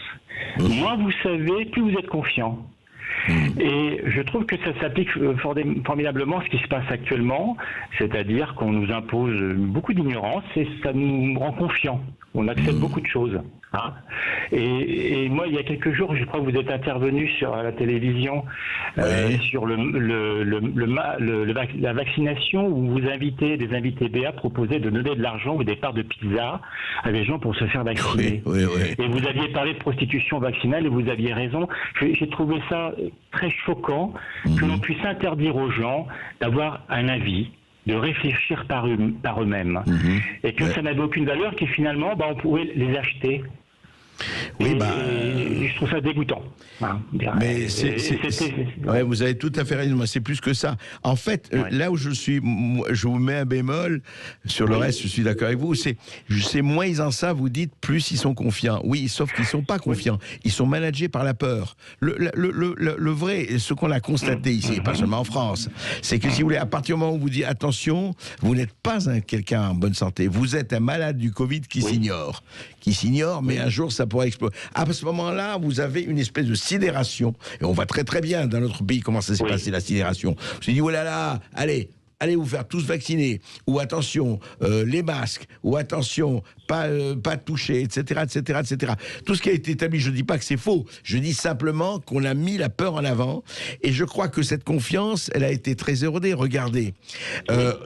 Moins vous savez, plus vous êtes confiant. Et je trouve que ça s'applique formidablement à ce qui se passe actuellement, c'est-à-dire qu'on nous impose beaucoup d'ignorance et ça nous rend confiants. On accepte beaucoup de choses. Hein. Et moi, il y a quelques jours, je crois que vous êtes intervenu sur la télévision sur la vaccination, où vous invitez des invités BA proposaient de donner de l'argent ou des parts de pizza à des gens pour se faire vacciner. Et vous aviez parlé de prostitution vaccinale et vous aviez raison. J'ai trouvé ça très choquant que l'on puisse interdire aux gens d'avoir un avis, de réfléchir par eux-mêmes, et que ça n'avait aucune valeur, que finalement, on pouvait les acheter. Oui, je trouve ça dégoûtant. Mais vous avez tout à fait raison. C'est plus que ça. En fait, là où je vous mets un bémol. Sur le reste, je suis d'accord avec vous. C'est moins ils en savent. Vous dites plus ils sont confiants. Oui, sauf qu'ils sont pas confiants. Ils sont managés par la peur. Le vrai, ce qu'on a constaté ici, et pas seulement en France, c'est que si vous voulez, à partir du moment où vous dites attention, vous n'êtes pas quelqu'un en bonne santé. Vous êtes un malade du Covid qui s'ignore, mais un jour ça pourrait exploser. À ce moment-là, vous avez une espèce de sidération, et on voit très très bien dans notre pays comment ça s'est passé, la sidération. Je me dis, oh là là, allez vous faire tous vacciner, ou attention, les masques, ou attention, pas toucher, etc., etc., etc. Tout ce qui a été établi, je ne dis pas que c'est faux, je dis simplement qu'on a mis la peur en avant, et je crois que cette confiance, elle a été très érodée. Regardez,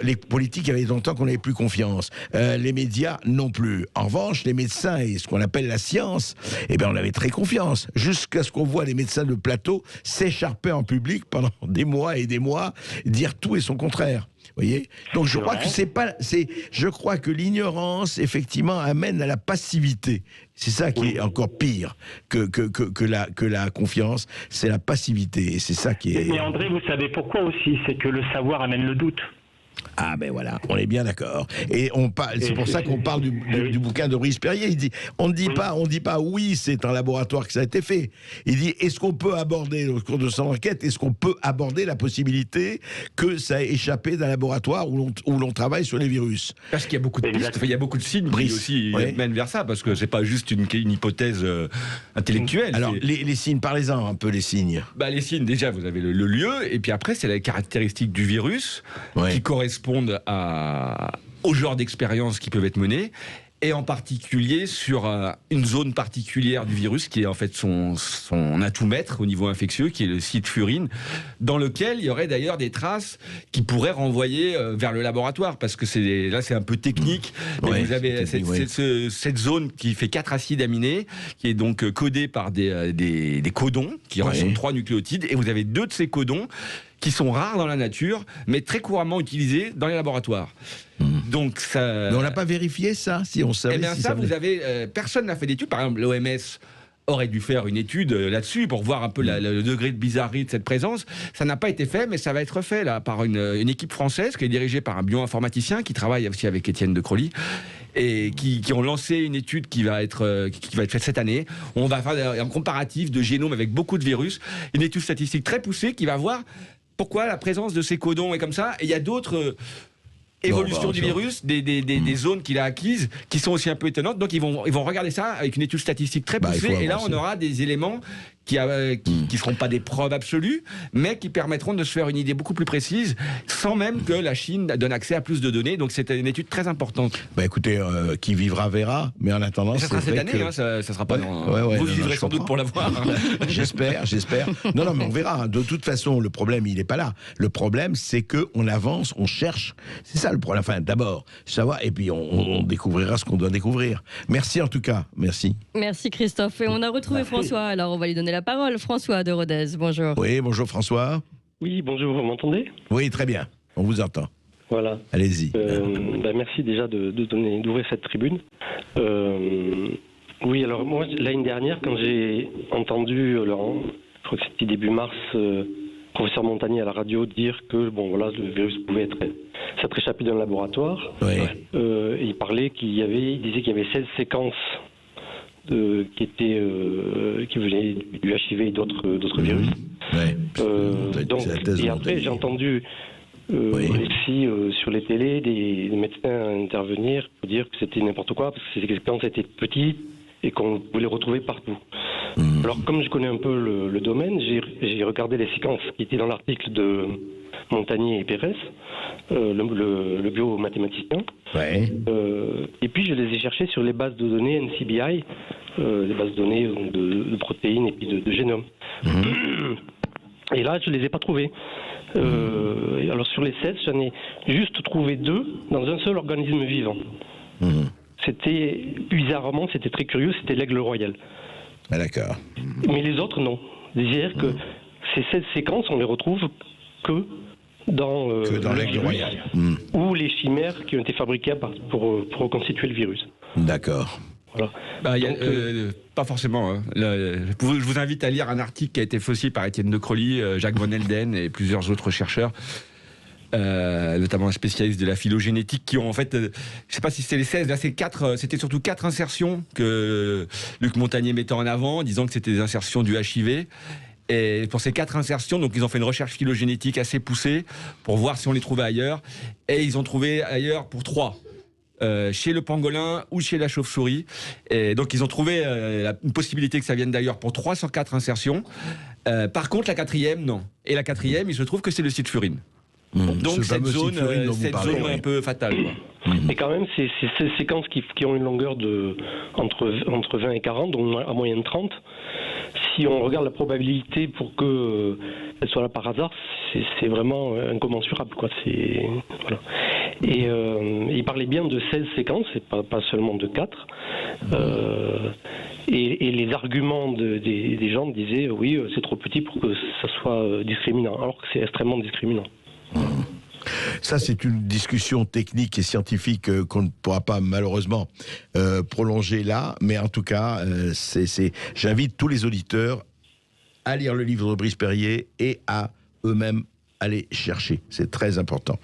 les politiques, il y avait longtemps qu'on n'avait plus confiance, les médias non plus. En revanche, les médecins et ce qu'on appelle la science, on avait très confiance, jusqu'à ce qu'on voit les médecins de plateau s'écharper en public pendant des mois et des mois, dire tout et son contraire. Voyez, donc je crois que je crois que l'ignorance effectivement amène à la passivité. C'est ça qui est encore pire que la confiance, c'est la passivité. Et c'est ça qui est. Mais André, vous savez pourquoi aussi? C'est que le savoir amène le doute. Ah ben voilà, on est bien d'accord. Et c'est pour ça qu'on parle du bouquin de Brice Perrier. Il dit, on ne dit pas oui, c'est un laboratoire que ça a été fait. Il dit, est-ce qu'on peut aborder, au cours de son enquête, est-ce qu'on peut aborder la possibilité que ça ait échappé d'un laboratoire où l'on travaille sur les virus? Parce qu'il y a beaucoup de pistes, il y a beaucoup de signes qui aussi mènent vers ça, parce que c'est pas juste une hypothèse intellectuelle. Alors les signes, parlez-en un peu, les signes. Les signes, déjà, vous avez le lieu, et puis après, c'est les caractéristiques du virus qui correspondent au genre d'expériences qui peuvent être menées, et en particulier sur une zone particulière du virus qui est en fait son atout maître au niveau infectieux, qui est le site furine, dans lequel il y aurait d'ailleurs des traces qui pourraient renvoyer vers le laboratoire, parce que là c'est un peu technique, mais vous avez cette zone qui fait 4 acides aminés, qui est donc codée par des codons qui ressemblent 3 nucléotides, et vous avez 2 de ces codons qui sont rares dans la nature, mais très couramment utilisés dans les laboratoires. Donc ça. Mais on n'a pas vérifié ça, si on savait. Eh bien, personne n'a fait d'étude. Par exemple, l'OMS aurait dû faire une étude là-dessus pour voir un peu le degré de bizarrerie de cette présence. Ça n'a pas été fait, mais ça va être fait là par une équipe française qui est dirigée par un bioinformaticien qui travaille aussi avec Étienne de Crolly, et qui ont lancé une étude qui va être faite cette année. On va faire un comparatif de génome avec beaucoup de virus, une étude statistique très poussée qui va voir pourquoi la présence de ces codons est comme ça. Et il y a d'autres évolutions du virus, des zones qu'il a acquises, qui sont aussi un peu étonnantes. Donc ils vont regarder ça avec une étude statistique très poussée, et là on aura des éléments qui seront pas des preuves absolues, mais qui permettront de se faire une idée beaucoup plus précise, sans même que la Chine donne accès à plus de données. Donc c'est une étude très importante. Écoutez, qui vivra verra, mais en attendant, ça sera cette année, ça sera pas vous vivrez sans doute pour l'avoir. J'espère. Non, mais on verra. De toute façon, le problème, il n'est pas là. Le problème, c'est qu'on avance, on cherche. C'est ça le problème. Enfin, d'abord, savoir, et puis on découvrira ce qu'on doit découvrir. Merci en tout cas. Merci. Merci Christophe. Et on a retrouvé François, alors on va lui donner la parole. François de Rodez, bonjour. Oui, bonjour François. Oui, bonjour, vous m'entendez? Oui, très bien, on vous entend. Voilà. Allez-y. Merci déjà d'ouvrir cette tribune. Oui, alors moi, l'année dernière, quand j'ai entendu, Laurent, je crois que c'était début mars, professeur Montagnier à la radio dire que le virus pouvait s'être échappé d'un laboratoire. Oui. Il disait qu'il y avait 16 séquences qui venaient du HIV et d'autres virus. Et après, j'ai entendu aussi sur les télés des médecins intervenir pour dire que c'était n'importe quoi, parce que ces expériences étaient petites et qu'on pouvait les retrouver partout. Alors, comme je connais un peu le domaine, j'ai regardé les séquences qui étaient dans l'article de Montagnier et Pérez. le biomathématicien. Ouais. Et puis je les ai cherchés sur les bases de données NCBI, les bases de données de protéines et puis de génome. Et là, je les ai pas trouvés. Alors sur les 16, j'en ai juste trouvé 2 dans un seul organisme vivant. C'était, bizarrement, c'était très curieux, c'était l'aigle royal. Ah, d'accord. Mais les autres, non. C'est-à-dire que ces 16 séquences, on les retrouve que dans l'aigle royal. Ou les chimères qui ont été fabriquées pour reconstituer le virus. D'accord. Voilà. Pas forcément. Hein. Je vous invite à lire un article qui a été fait aussi par Étienne de Crolly, Jacques Von Elden et plusieurs autres chercheurs, notamment un spécialiste de la phylogénétique, qui ont en fait, je ne sais pas si c'était les 16, là c'était surtout 4 insertions que Luc Montagnier mettait en avant, disant que c'était des insertions du HIV. Et pour ces 4 insertions, donc ils ont fait une recherche phylogénétique assez poussée pour voir si on les trouvait ailleurs. Et ils ont trouvé ailleurs pour 3. Chez le pangolin ou chez la chauve-souris. Et donc ils ont trouvé une possibilité que ça vienne d'ailleurs pour 3 sur 4 insertions. Par contre, la 4e, non. Et la 4e, il se trouve que c'est le site-furine. Donc cette zone un peu fatale. Et quand même, c'est ces séquences qui ont une longueur entre 20 et 40, donc à moyenne 30. Si on regarde la probabilité pour qu'elle soit là par hasard, c'est vraiment incommensurable, quoi. Voilà. Et il parlait bien de 16 séquences, et pas seulement de 4. Et les arguments des gens disaient oui, c'est trop petit pour que ça soit discriminant, alors que c'est extrêmement discriminant. Ça, c'est une discussion technique et scientifique qu'on ne pourra pas malheureusement prolonger là, mais en tout cas, j'invite tous les auditeurs à lire le livre de Brice Perrier et à eux-mêmes aller chercher. C'est très important.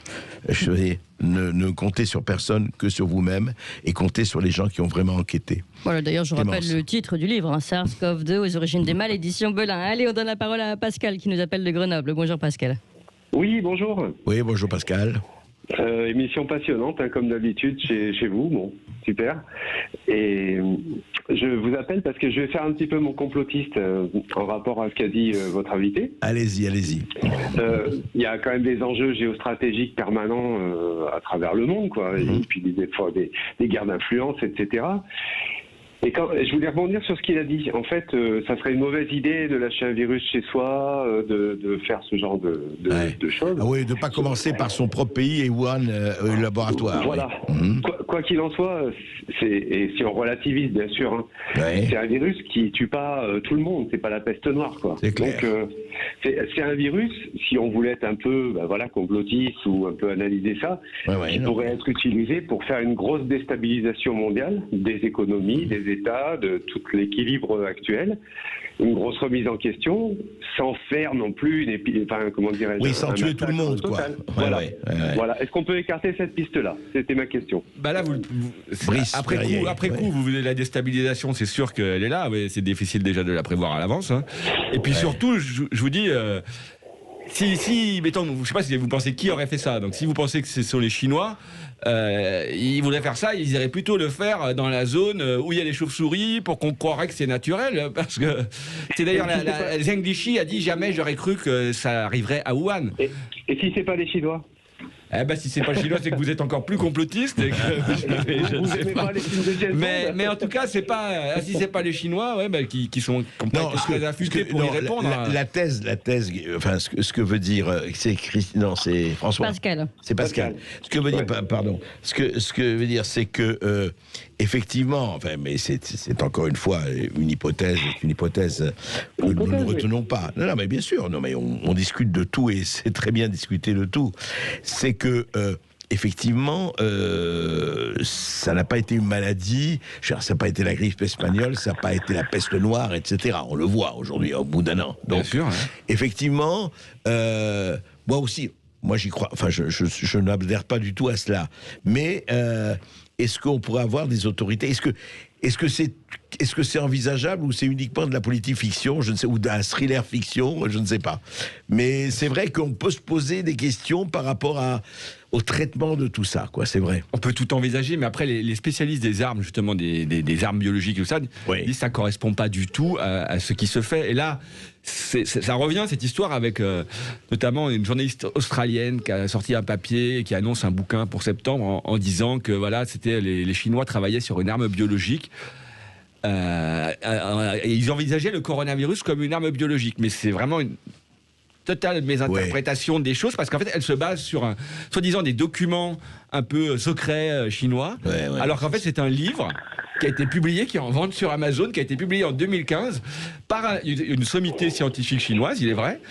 Ne comptez sur personne que sur vous-même et comptez sur les gens qui ont vraiment enquêté. Voilà, d'ailleurs, je rappelle le titre du livre, SARS-CoV-2 aux origines des mal, édition Belin. Allez, on donne la parole à Pascal qui nous appelle de Grenoble. Bonjour Pascal. Oui, bonjour. Oui, bonjour Pascal. Émission passionnante, hein, comme d'habitude chez vous. Bon, super. Et je vous appelle parce que je vais faire un petit peu mon complotiste en rapport à ce qu'a dit votre invité. Allez-y. Il y a quand même des enjeux géostratégiques permanents à travers le monde, quoi. Et puis des guerres d'influence, etc. Et je voulais rebondir sur ce qu'il a dit. En fait, ça serait une mauvaise idée de lâcher un virus chez soi, de faire ce genre de choses. Ah oui, de ne pas commencer par son propre pays et Wuhan, le laboratoire. Voilà. Oui. Quoi qu'il en soit, et si on relativise, bien sûr, hein, c'est un virus qui tue pas tout le monde. C'est pas la peste noire, quoi. C'est clair. Donc, c'est un virus, si on voulait être un peu complotiste ou un peu analyser ça, qui pourrait être utilisé pour faire une grosse déstabilisation mondiale des économies, des États, de tout l'équilibre actuel, une grosse remise en question, sans faire non plus sans tuer tout le monde, quoi. Voilà. Est-ce qu'on peut écarter cette piste-là? C'était ma question. Bah là, après coup, vous voulez la déstabilisation, c'est sûr qu'elle est là, mais c'est difficile déjà de la prévoir à l'avance. Hein. Et puis surtout, je vous dis. Si, mettons, je ne sais pas si vous pensez qui aurait fait ça. Donc, si vous pensez que ce sont les Chinois, ils voudraient faire ça, ils iraient plutôt le faire dans la zone où il y a les chauves-souris pour qu'on croirait que c'est naturel. Parce que c'est d'ailleurs Zheng Liqi a dit jamais j'aurais cru que ça arriverait à Wuhan. Et si c'est pas les Chinois? Si c'est pas chinois, c'est que vous êtes encore plus complotiste. Et que vous n'aimez pas les films de James Bond. Mais en tout cas, c'est pas si c'est pas les Chinois, qui sont très affûtés pour y répondre. La thèse, enfin ce que veut dire, c'est François. Pascal. C'est Pascal. Ce que veut dire, pardon. Ce que veut dire, c'est que effectivement, enfin, mais c'est encore une fois une hypothèse que nous ne retenons pas. Non, mais bien sûr, mais on discute de tout et c'est très bien discuter de tout. C'est que effectivement, ça n'a pas été une maladie, ça n'a pas été la grippe espagnole, ça n'a pas été la peste noire, etc. On le voit aujourd'hui, au bout d'un an. Donc, bien sûr, effectivement, moi j'y crois, enfin je n'adhère pas du tout à cela. Mais est-ce qu'on pourrait avoir des autorités ? Est-ce que c'est est-ce que c'est envisageable ou c'est uniquement de la politique fiction, je ne sais, ou d'un thriller fiction, je ne sais pas. Mais c'est vrai qu'on peut se poser des questions par rapport au traitement de tout ça, quoi. C'est vrai. On peut tout envisager, mais après les spécialistes des armes, justement des armes biologiques et tout ça, disent que ça correspond pas du tout à ce qui se fait. Et là, ça revient cette histoire avec notamment une journaliste australienne qui a sorti un papier et qui annonce un bouquin pour septembre en disant que voilà, c'était les Chinois travaillaient sur une arme biologique. Ils envisageaient le coronavirus comme une arme biologique, mais c'est vraiment une totale mésinterprétation des choses, parce qu'en fait elle se base sur soi-disant des documents un peu secrets chinois, alors qu'en fait c'est un livre qui a été publié, qui est en vente sur Amazon, qui a été publié en 2015 par une sommité scientifique chinoise, il est vrai,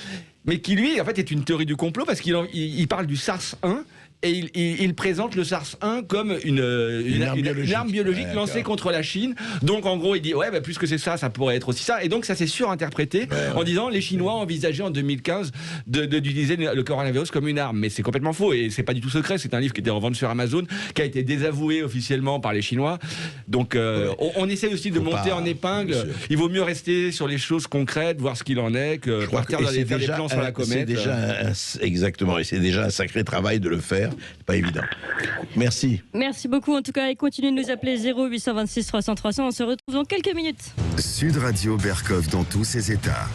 mais qui lui en fait est une théorie du complot, parce qu'il parle du SARS-1 et il présente le SARS-1 comme une arme biologique lancée contre la Chine. Donc en gros il dit puisque c'est ça, ça pourrait être aussi ça. Et donc ça s'est surinterprété en disant les Chinois envisageaient en 2015 d'utiliser le coronavirus comme une arme. Mais c'est complètement faux et c'est pas du tout secret. C'est un livre qui était en vente sur Amazon, qui a été désavoué officiellement par les Chinois. Donc on essaie aussi de monter en épingle. Il vaut mieux rester sur les choses concrètes, voir ce qu'il en est, que partir dans les plans sur la comète. Exactement, et c'est déjà un sacré travail de le faire. C'est pas évident. Merci. Merci beaucoup en tout cas et continuez de nous appeler 0826 300 300. On se retrouve dans quelques minutes. Sud Radio Berkov dans tous ses états.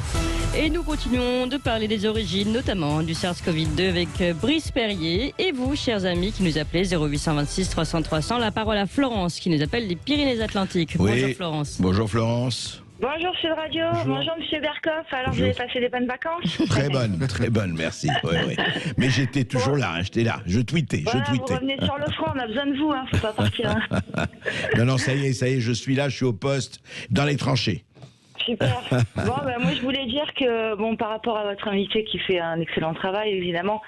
Et nous continuons de parler des origines, notamment du SARS-CoV-2 avec Brice Perrier. Et vous, chers amis, qui nous appelez 0826 300 300. La parole à Florence qui nous appelle des Pyrénées-Atlantiques. Oui. Bonjour Florence. Bonjour Florence. Bonjour Sud Radio, bonjour Monsieur Berkov. Alors vous avez passé des bonnes vacances? Très bonne, merci. Mais j'étais toujours là, j'étais là, je tweetais. Vous revenez sur le front, on a besoin de vous, faut pas partir. Non, ça y est, je suis là, je suis au poste, dans les tranchées. Super. Moi je voulais dire que, par rapport à votre invité qui fait un excellent travail, évidemment,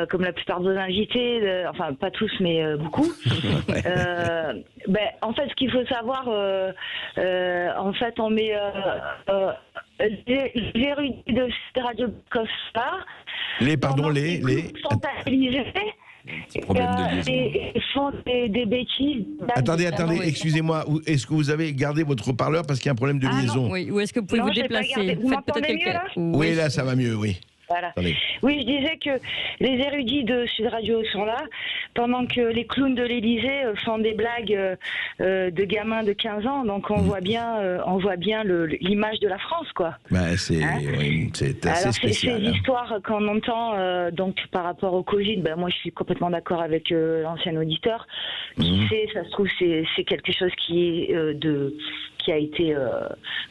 comme la plupart de vos invités, enfin pas tous mais beaucoup. En fait, ce qu'il faut savoir, en fait, on met les érudits de cette radio là. Les et font des bêtises. Attendez, excusez-moi, est-ce que vous avez gardé votre haut-parleur parce qu'il y a un problème de liaison? Oui, ou est-ce que vous pouvez vous déplacer? Vous m'entendez mieux là? Oui, là ça va mieux, oui. Voilà. Oui, je disais que les érudits de Sud Radio sont là, pendant que les clowns de l'Élysée font des blagues de gamins de 15 ans. Donc on voit bien l'image de la France, quoi. C'est assez spécial. Ces histoires qu'on entend donc par rapport au Covid, moi je suis complètement d'accord avec l'ancien auditeur. Qui sait, ça se trouve c'est quelque chose qui a été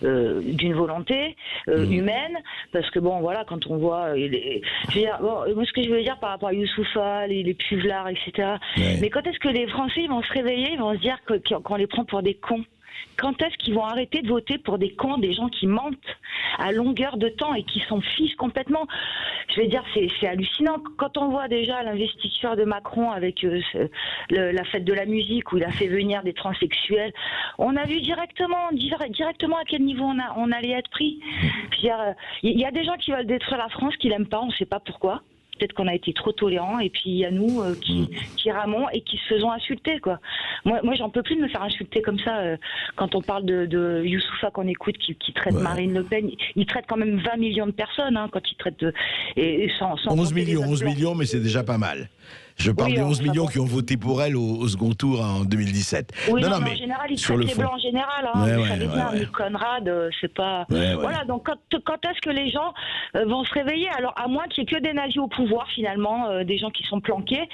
d'une volonté humaine, parce que quand on voit moi ce que je voulais dire par rapport à Youssoufa, les Puvelards, etc. Mais quand est-ce que les Français vont se réveiller, ils vont se dire qu'on les prend pour des cons? Quand est-ce qu'ils vont arrêter de voter pour des cons, des gens qui mentent à longueur de temps et qui s'en fichent complètement? Je veux dire, c'est hallucinant. Quand on voit déjà l'investiture de Macron avec la fête de la musique où il a fait venir des transsexuels, on a vu directement à quel niveau on allait être pris. Il y a des gens qui veulent détruire la France, qui l'aiment pas, on ne sait pas pourquoi. Peut-être qu'on a été trop tolérants, et puis il y a nous qui ramons et qui se faisons insulter, quoi. Moi j'en peux plus de me faire insulter comme ça quand on parle de Youssoufa qu'on écoute qui traite Marine Le Pen. Il traite quand même 20 millions de personnes quand il traite 11 millions, mais c'est déjà pas mal. Je parle des 11 millions qui ont voté pour elle au second tour en 2017. Oui, mais en général, ils traitent les blancs en général. Vous savez bien, Conrad, c'est pas... Voilà, donc quand est-ce que les gens vont se réveiller? Alors, à moins qu'il n'y ait que des nazis au pouvoir, finalement, des gens qui sont planqués,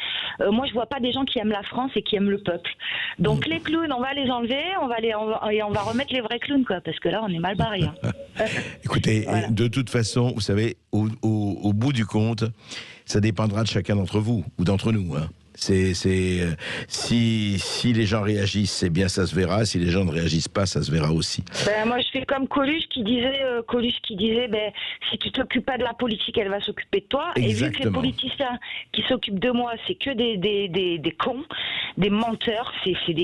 moi, je vois pas des gens qui aiment la France et qui aiment le peuple. Donc, les clowns, on va les enlever, on va remettre les vrais clowns, quoi, parce que là, on est mal barré. Écoutez, de toute façon, vous savez, au bout du compte, ça dépendra de chacun d'entre vous ou d'entre nous. Si les gens réagissent, c'est bien, ça se verra. Si les gens ne réagissent pas, ça se verra aussi. Moi, je fais comme Coluche qui disait, si tu t'occupes pas de la politique, elle va s'occuper de toi. Exactement. Et vu que les politiciens qui s'occupent de moi, c'est que des cons, des menteurs, c'est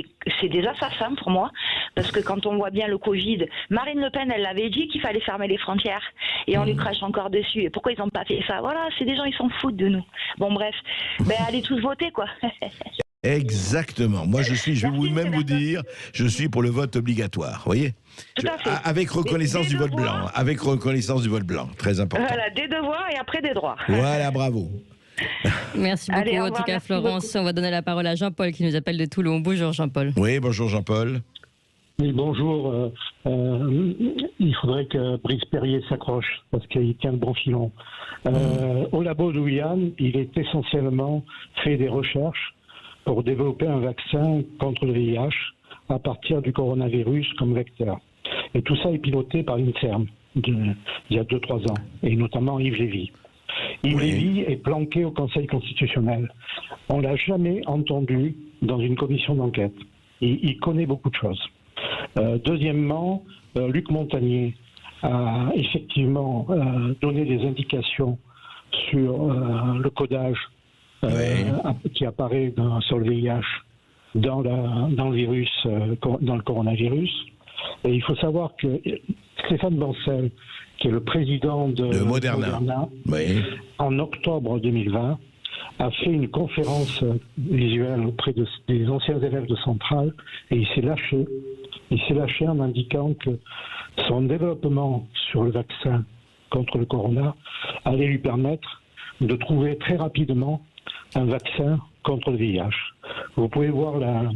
des assassins pour moi. Parce que quand on voit bien le Covid, Marine Le Pen, elle l'avait dit qu'il fallait fermer les frontières. Et on lui crache encore dessus. Et pourquoi ils n'ont pas fait ça? Voilà, c'est des gens, ils s'en foutent de nous. Bon, bref. Allez tous voter, quoi. Exactement. Moi, je vais même vous dire, je suis pour le vote obligatoire. Vous voyez ? Tout à fait. Avec reconnaissance du vote blanc. Avec reconnaissance du vote blanc. Très important. Voilà, des devoirs et après des droits. Voilà, bravo. Merci beaucoup. Allez, en tout cas, Florence, on va donner la parole à Jean-Paul qui nous appelle de Toulon. Bonjour, Jean-Paul. Oui, bonjour, Jean-Paul. Oui, bonjour. Il faudrait que Brice Perrier s'accroche parce qu'il tient le bon filon. Au labo de Wuhan, il est essentiellement fait des recherches pour développer un vaccin contre le VIH à partir du coronavirus comme vecteur. Et tout ça est piloté par l'INSERM il y a 2-3 ans, et notamment Yves Lévy. Yves Lévy est planqué au Conseil constitutionnel. On ne l'a jamais entendu dans une commission d'enquête. Il connaît beaucoup de choses. Deuxièmement, Luc Montagnier a effectivement donné des indications sur le codage qui apparaît sur le VIH dans le virus, dans le coronavirus. Et il faut savoir que Stéphane Bancel, qui est le président de Moderna, en octobre 2020, a fait une conférence visuelle auprès des anciens élèves de Centrale et il s'est lâché. Il s'est lâché en indiquant que son développement sur le vaccin contre le corona allait lui permettre de trouver très rapidement un vaccin contre le VIH. Vous pouvez voir la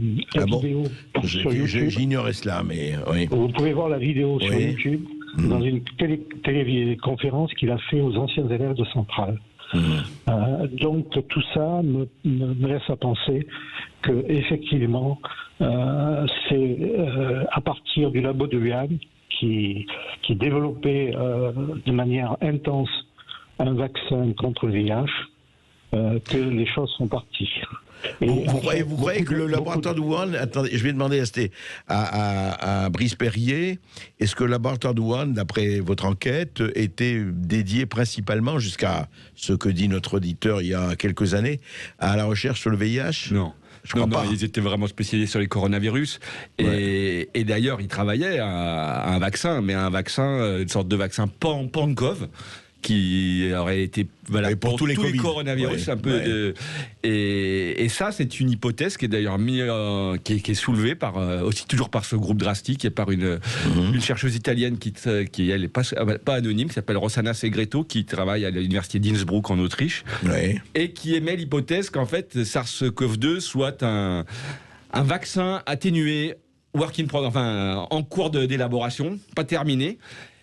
vidéo sur YouTube. J'ignorais cela, mais oui. Vous pouvez voir la vidéo sur YouTube dans une téléconférence qu'il a fait aux anciens élèves de Centrale. Donc tout ça me laisse à penser que effectivement c'est à partir du labo de Wuhan qui développait de manière intense un vaccin contre le VIH que les choses sont parties. Vous croyez que le laboratoire de Wuhan... Attendez, je vais demander à Brice Perrier, est-ce que le laboratoire de Wuhan, d'après votre enquête, était dédié principalement, jusqu'à ce que dit notre auditeur il y a quelques années, à la recherche sur le VIH ? Non. Non, ils étaient vraiment spécialisés sur les coronavirus. Et d'ailleurs, ils travaillaient à un vaccin, mais un vaccin, une sorte de vaccin Pankov, qui aurait été pour tous les coronavirus, un peu. Et ça, c'est une hypothèse qui est d'ailleurs qui est soulevée aussi toujours par ce groupe drastique et par une chercheuse italienne qui elle est pas anonyme, qui s'appelle Rossana Segreto, qui travaille à l'université d'Innsbruck en Autriche, et qui émet l'hypothèse qu'en fait SARS-CoV-2 soit un vaccin atténué, en cours d'élaboration, pas terminé,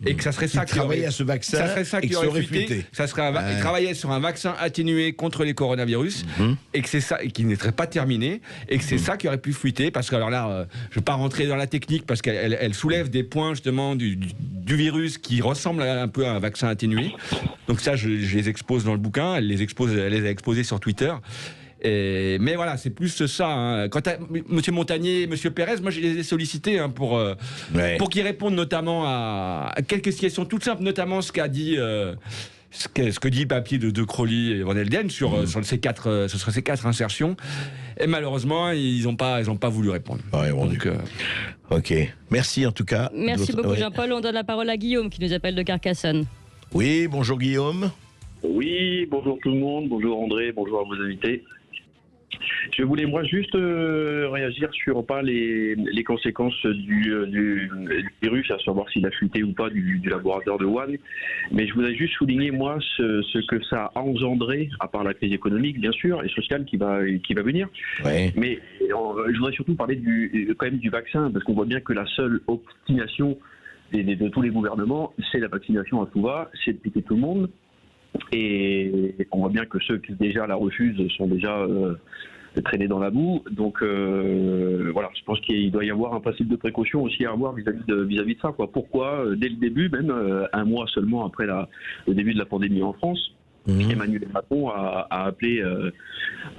et que ça serait ça qui travaillait à ce vaccin, ça serait ça qui aurait fuité. Ça serait il travaillait sur un vaccin atténué contre les coronavirus, et que c'est ça, et qui n'était pas terminé, et que c'est ça qui aurait pu fuiter. Parce que alors là, je ne vais pas rentrer dans la technique parce qu'elle soulève des points justement du virus qui ressemblent un peu à un vaccin atténué. Donc ça, je les expose dans le bouquin. Elle les a exposés sur Twitter. Mais voilà, c'est plus ça. Hein. Quant à M. Montagnier, M. Pérez, moi je les ai sollicités pour qu'ils répondent notamment à quelques questions toutes simples, notamment ce qu'a dit. Ce que dit le papier de Crowley et Van Elden sur ces quatre insertions. Et malheureusement, ils n'ont pas voulu répondre. Donc, ok. Merci en tout cas. Merci beaucoup Jean-Paul. On donne la parole à Guillaume qui nous appelle de Carcassonne. Oui, bonjour Guillaume. Oui, bonjour tout le monde. Bonjour André, bonjour à vos invités. Je voulais moi juste réagir sur pas les conséquences du virus, à savoir s'il a fuité ou pas du laboratoire de Wuhan, mais je voudrais juste souligner moi ce que ça a engendré, à part la crise économique bien sûr et sociale qui va venir. Mais je voudrais surtout parler quand même du vaccin, parce qu'on voit bien que la seule obstination de tous les gouvernements, c'est la vaccination à tout va, c'est de piquer tout le monde. Et on voit bien que ceux qui déjà la refusent sont déjà traînés dans la boue. Donc voilà, je pense qu'il doit y avoir un principe de précaution aussi à avoir vis-à-vis de ça. Pourquoi, dès le début, même un mois seulement après le début de la pandémie en France, Emmanuel Macron a appelé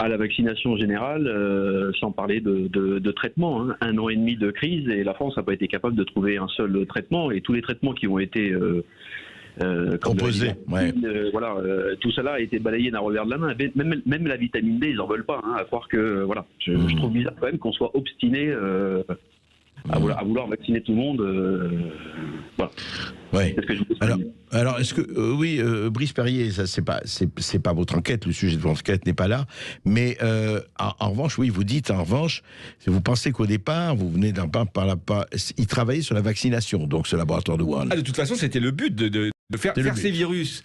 à la vaccination générale, sans parler de traitement. 1 an et demi de crise et la France n'a pas été capable de trouver un seul traitement. Et tous les traitements qui ont été... composé, tout cela a été balayé d'un revers de la main. Même la vitamine D, ils en veulent pas. À croire que je trouve bizarre quand même qu'on soit obstiné à vouloir vacciner tout le monde. Alors, Alors, est-ce que oui, Brice Perrier, ça c'est pas votre enquête, le sujet de votre enquête n'est pas là, mais en revanche, oui, vous dites en revanche, vous pensez qu'au départ, vous venez d'un pas par là, il travaillait sur la vaccination, donc ce laboratoire de Wuhan. De toute façon, c'était le but de faire ces virus,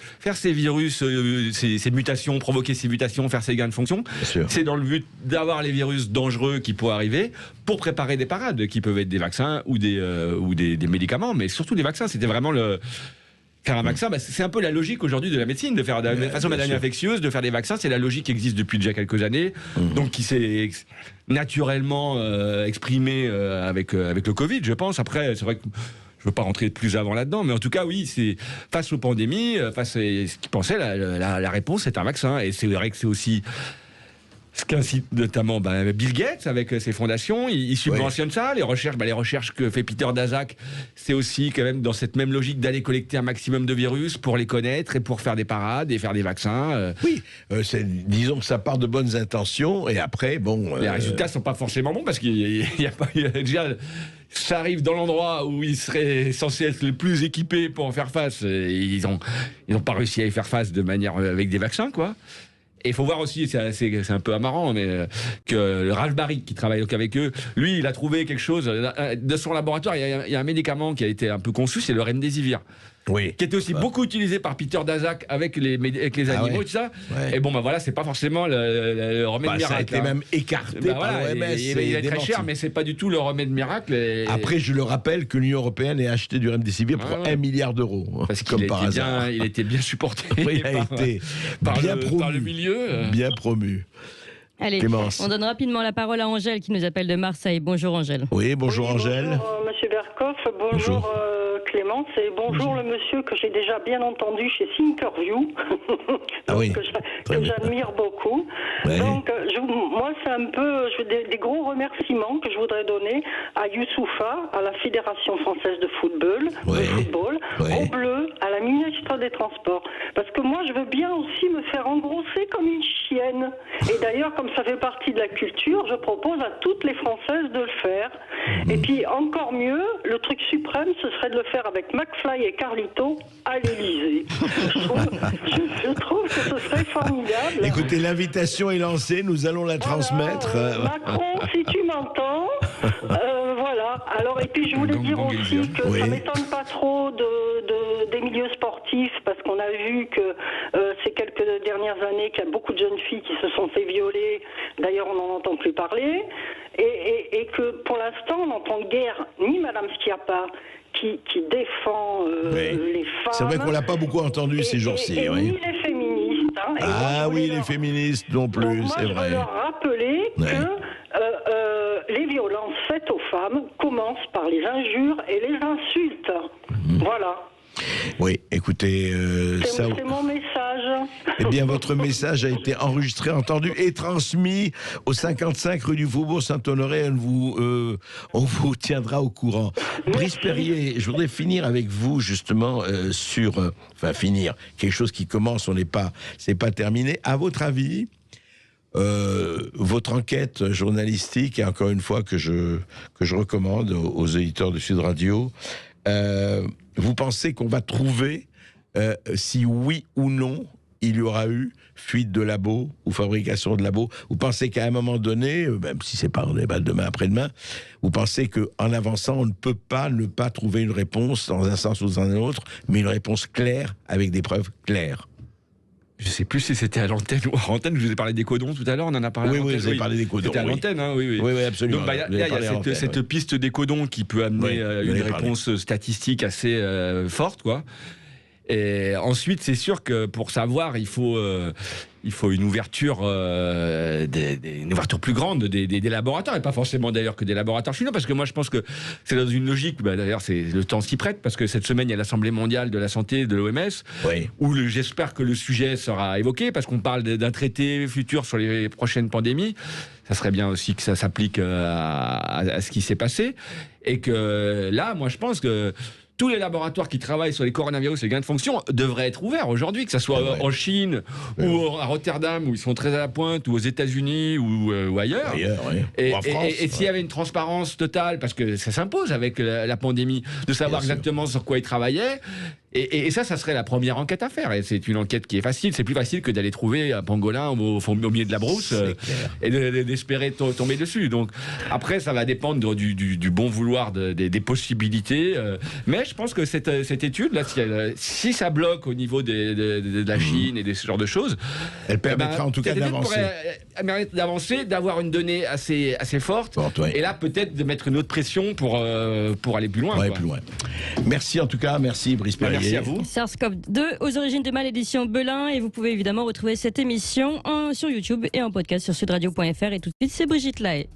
ces mutations, provoquer ces mutations, faire ces gains de fonction. C'est dans le but d'avoir les virus dangereux qui pourraient arriver pour préparer des parades qui peuvent être des vaccins ou des médicaments, mais surtout des vaccins. C'était vraiment faire un vaccin, c'est un peu la logique aujourd'hui de la médecine, de faire de façon maladie infectieuse, de faire des vaccins. C'est la logique qui existe depuis déjà quelques années, donc qui s'est naturellement exprimée avec le Covid, je pense. Après, c'est vrai que je ne veux pas rentrer plus avant là-dedans, mais en tout cas, oui, c'est face aux pandémies, face à ce qu'ils pensaient, la réponse, c'est un vaccin. Et c'est vrai que c'est aussi ce qu'incite notamment Bill Gates avec ses fondations. Il subventionne ça. Les recherches que fait Peter Daszak, c'est aussi quand même dans cette même logique d'aller collecter un maximum de virus pour les connaître et pour faire des parades et faire des vaccins. Oui, disons que ça part de bonnes intentions et après, bon... Les résultats ne sont pas forcément bons parce qu'il y a déjà... Ça arrive dans l'endroit où ils seraient censés être les plus équipés pour en faire face. Et ils ont pas réussi à y faire face de manière avec des vaccins, quoi. Et il faut voir aussi, c'est un peu amarrant, mais que Ralph Baric, qui travaille donc avec eux, lui, il a trouvé quelque chose de son laboratoire. Il y a un médicament qui a été un peu conçu, c'est le remdesivir. Oui. Qui était aussi beaucoup utilisé par Peter Daszak avec les animaux et tout ça. Ouais. Et bon, voilà, c'est pas forcément le remède miracle. Ça a été même écarté par l'OMS. Il est très cher, mais c'est pas du tout le remède miracle. Après, je le rappelle que l'Union européenne a acheté du remdesivir pour 1 milliard d'euros. Parce qu'il était bien supporté par le milieu. Bien promu. Allez, Clémence. On donne rapidement la parole à Angèle qui nous appelle de Marseille. Bonjour Angèle. Oui, bonjour Angèle. Bonjour Monsieur Berkoff, bonjour Clémence et bonjour le monsieur que j'ai déjà bien entendu chez Thinkerview, que j'admire beaucoup. Ouais. Donc moi c'est un peu des gros remerciements que je voudrais donner à Youssoufa, à la Fédération française de football, au Bleu, à la ministre des Transports. Parce que moi je veux bien aussi me faire engrosser comme une chienne. Et d'ailleurs comme ça fait partie de la culture, je propose à toutes les Françaises de le faire. Et puis encore mieux, le truc suprême ce serait de le faire avec McFly et Carlito à l'Élysée. Je trouve que ce serait formidable. Écoutez, l'invitation est lancée, nous allons la transmettre. Macron, si tu m'entends, voilà. Alors, et puis je voulais dire aussi que ça ne m'étonne pas trop des milieux sportifs, parce qu'on a vu que ces quelques dernières années, qu'il y a beaucoup de jeunes filles qui se sont fait violer. D'ailleurs, on n'en entend plus parler. Et que pour l'instant, on n'entend guère ni Madame Schiappa, qui défend les femmes. C'est vrai qu'on l'a pas beaucoup entendu ces jours-ci. Ni les féministes. Les féministes non plus, c'est vrai. Je veux leur rappeler que les violences faites aux femmes commencent par les injures et les insultes. Voilà. Oui, écoutez... c'est mon message. Eh bien, votre message a été enregistré, entendu et transmis au 55 rue du Faubourg Saint-Honoré. On vous tiendra au courant. Brice Perrier, je voudrais finir avec vous, justement, sur... finir. Quelque chose qui commence, c'est pas terminé. À votre avis... votre enquête journalistique, et encore une fois que je recommande aux éditeurs de Sud Radio, vous pensez qu'on va trouver si oui ou non il y aura eu fuite de labo ou fabrication de labo? Vous pensez qu'à un moment donné, même si c'est pas demain après-demain, vous pensez qu'en avançant, on ne peut pas ne pas trouver une réponse dans un sens ou dans un autre, mais une réponse claire avec des preuves claires? Je ne sais plus si c'était à l'antenne ou à l'antenne. Je vous ai parlé des codons tout à l'heure, on en a parlé. Oui, vous avez parlé des codons. C'était à l'antenne, hein, oui, absolument. Donc, il y a cette piste des codons qui peut amener une réponse statistique assez forte, quoi. Et ensuite, c'est sûr que pour savoir, il faut une ouverture, une ouverture plus grande des laboratoires, et pas forcément d'ailleurs que des laboratoires chinois, parce que moi je pense que c'est dans une logique, d'ailleurs le temps s'y prête, parce que cette semaine il y a l'Assemblée mondiale de la santé de l'OMS, où j'espère que le sujet sera évoqué, parce qu'on parle d'un traité futur sur les prochaines pandémies. Ça serait bien aussi que ça s'applique à ce qui s'est passé, et que là, moi je pense que tous les laboratoires qui travaillent sur les coronavirus et les gains de fonction devraient être ouverts aujourd'hui, que ce soit en Chine ou à Rotterdam, où ils sont très à la pointe, ou aux États-Unis ou ailleurs. Et s'il y avait une transparence totale, parce que ça s'impose avec la pandémie, de savoir exactement sur quoi ils travaillaient, Et ça serait la première enquête à faire. Et c'est une enquête qui est facile. C'est plus facile que d'aller trouver un pangolin au milieu de la brousse et d'espérer tomber dessus. Donc après, ça va dépendre du bon vouloir des possibilités. Mais je pense que cette étude, là, si ça bloque au niveau de la Chine et de ce genre de choses, elle permettra en tout cas d'avancer, d'avoir une donnée assez forte. Et là, peut-être de mettre une autre pression pour aller plus loin. Ouais, plus loin. Merci en tout cas, merci Brice Perrier. Merci à vous. SARS-CoV-2 aux origines du mal, édition Belin, et vous pouvez évidemment retrouver cette émission sur YouTube et en podcast sur sudradio.fr. Et tout de suite, c'est Brigitte Lahaye.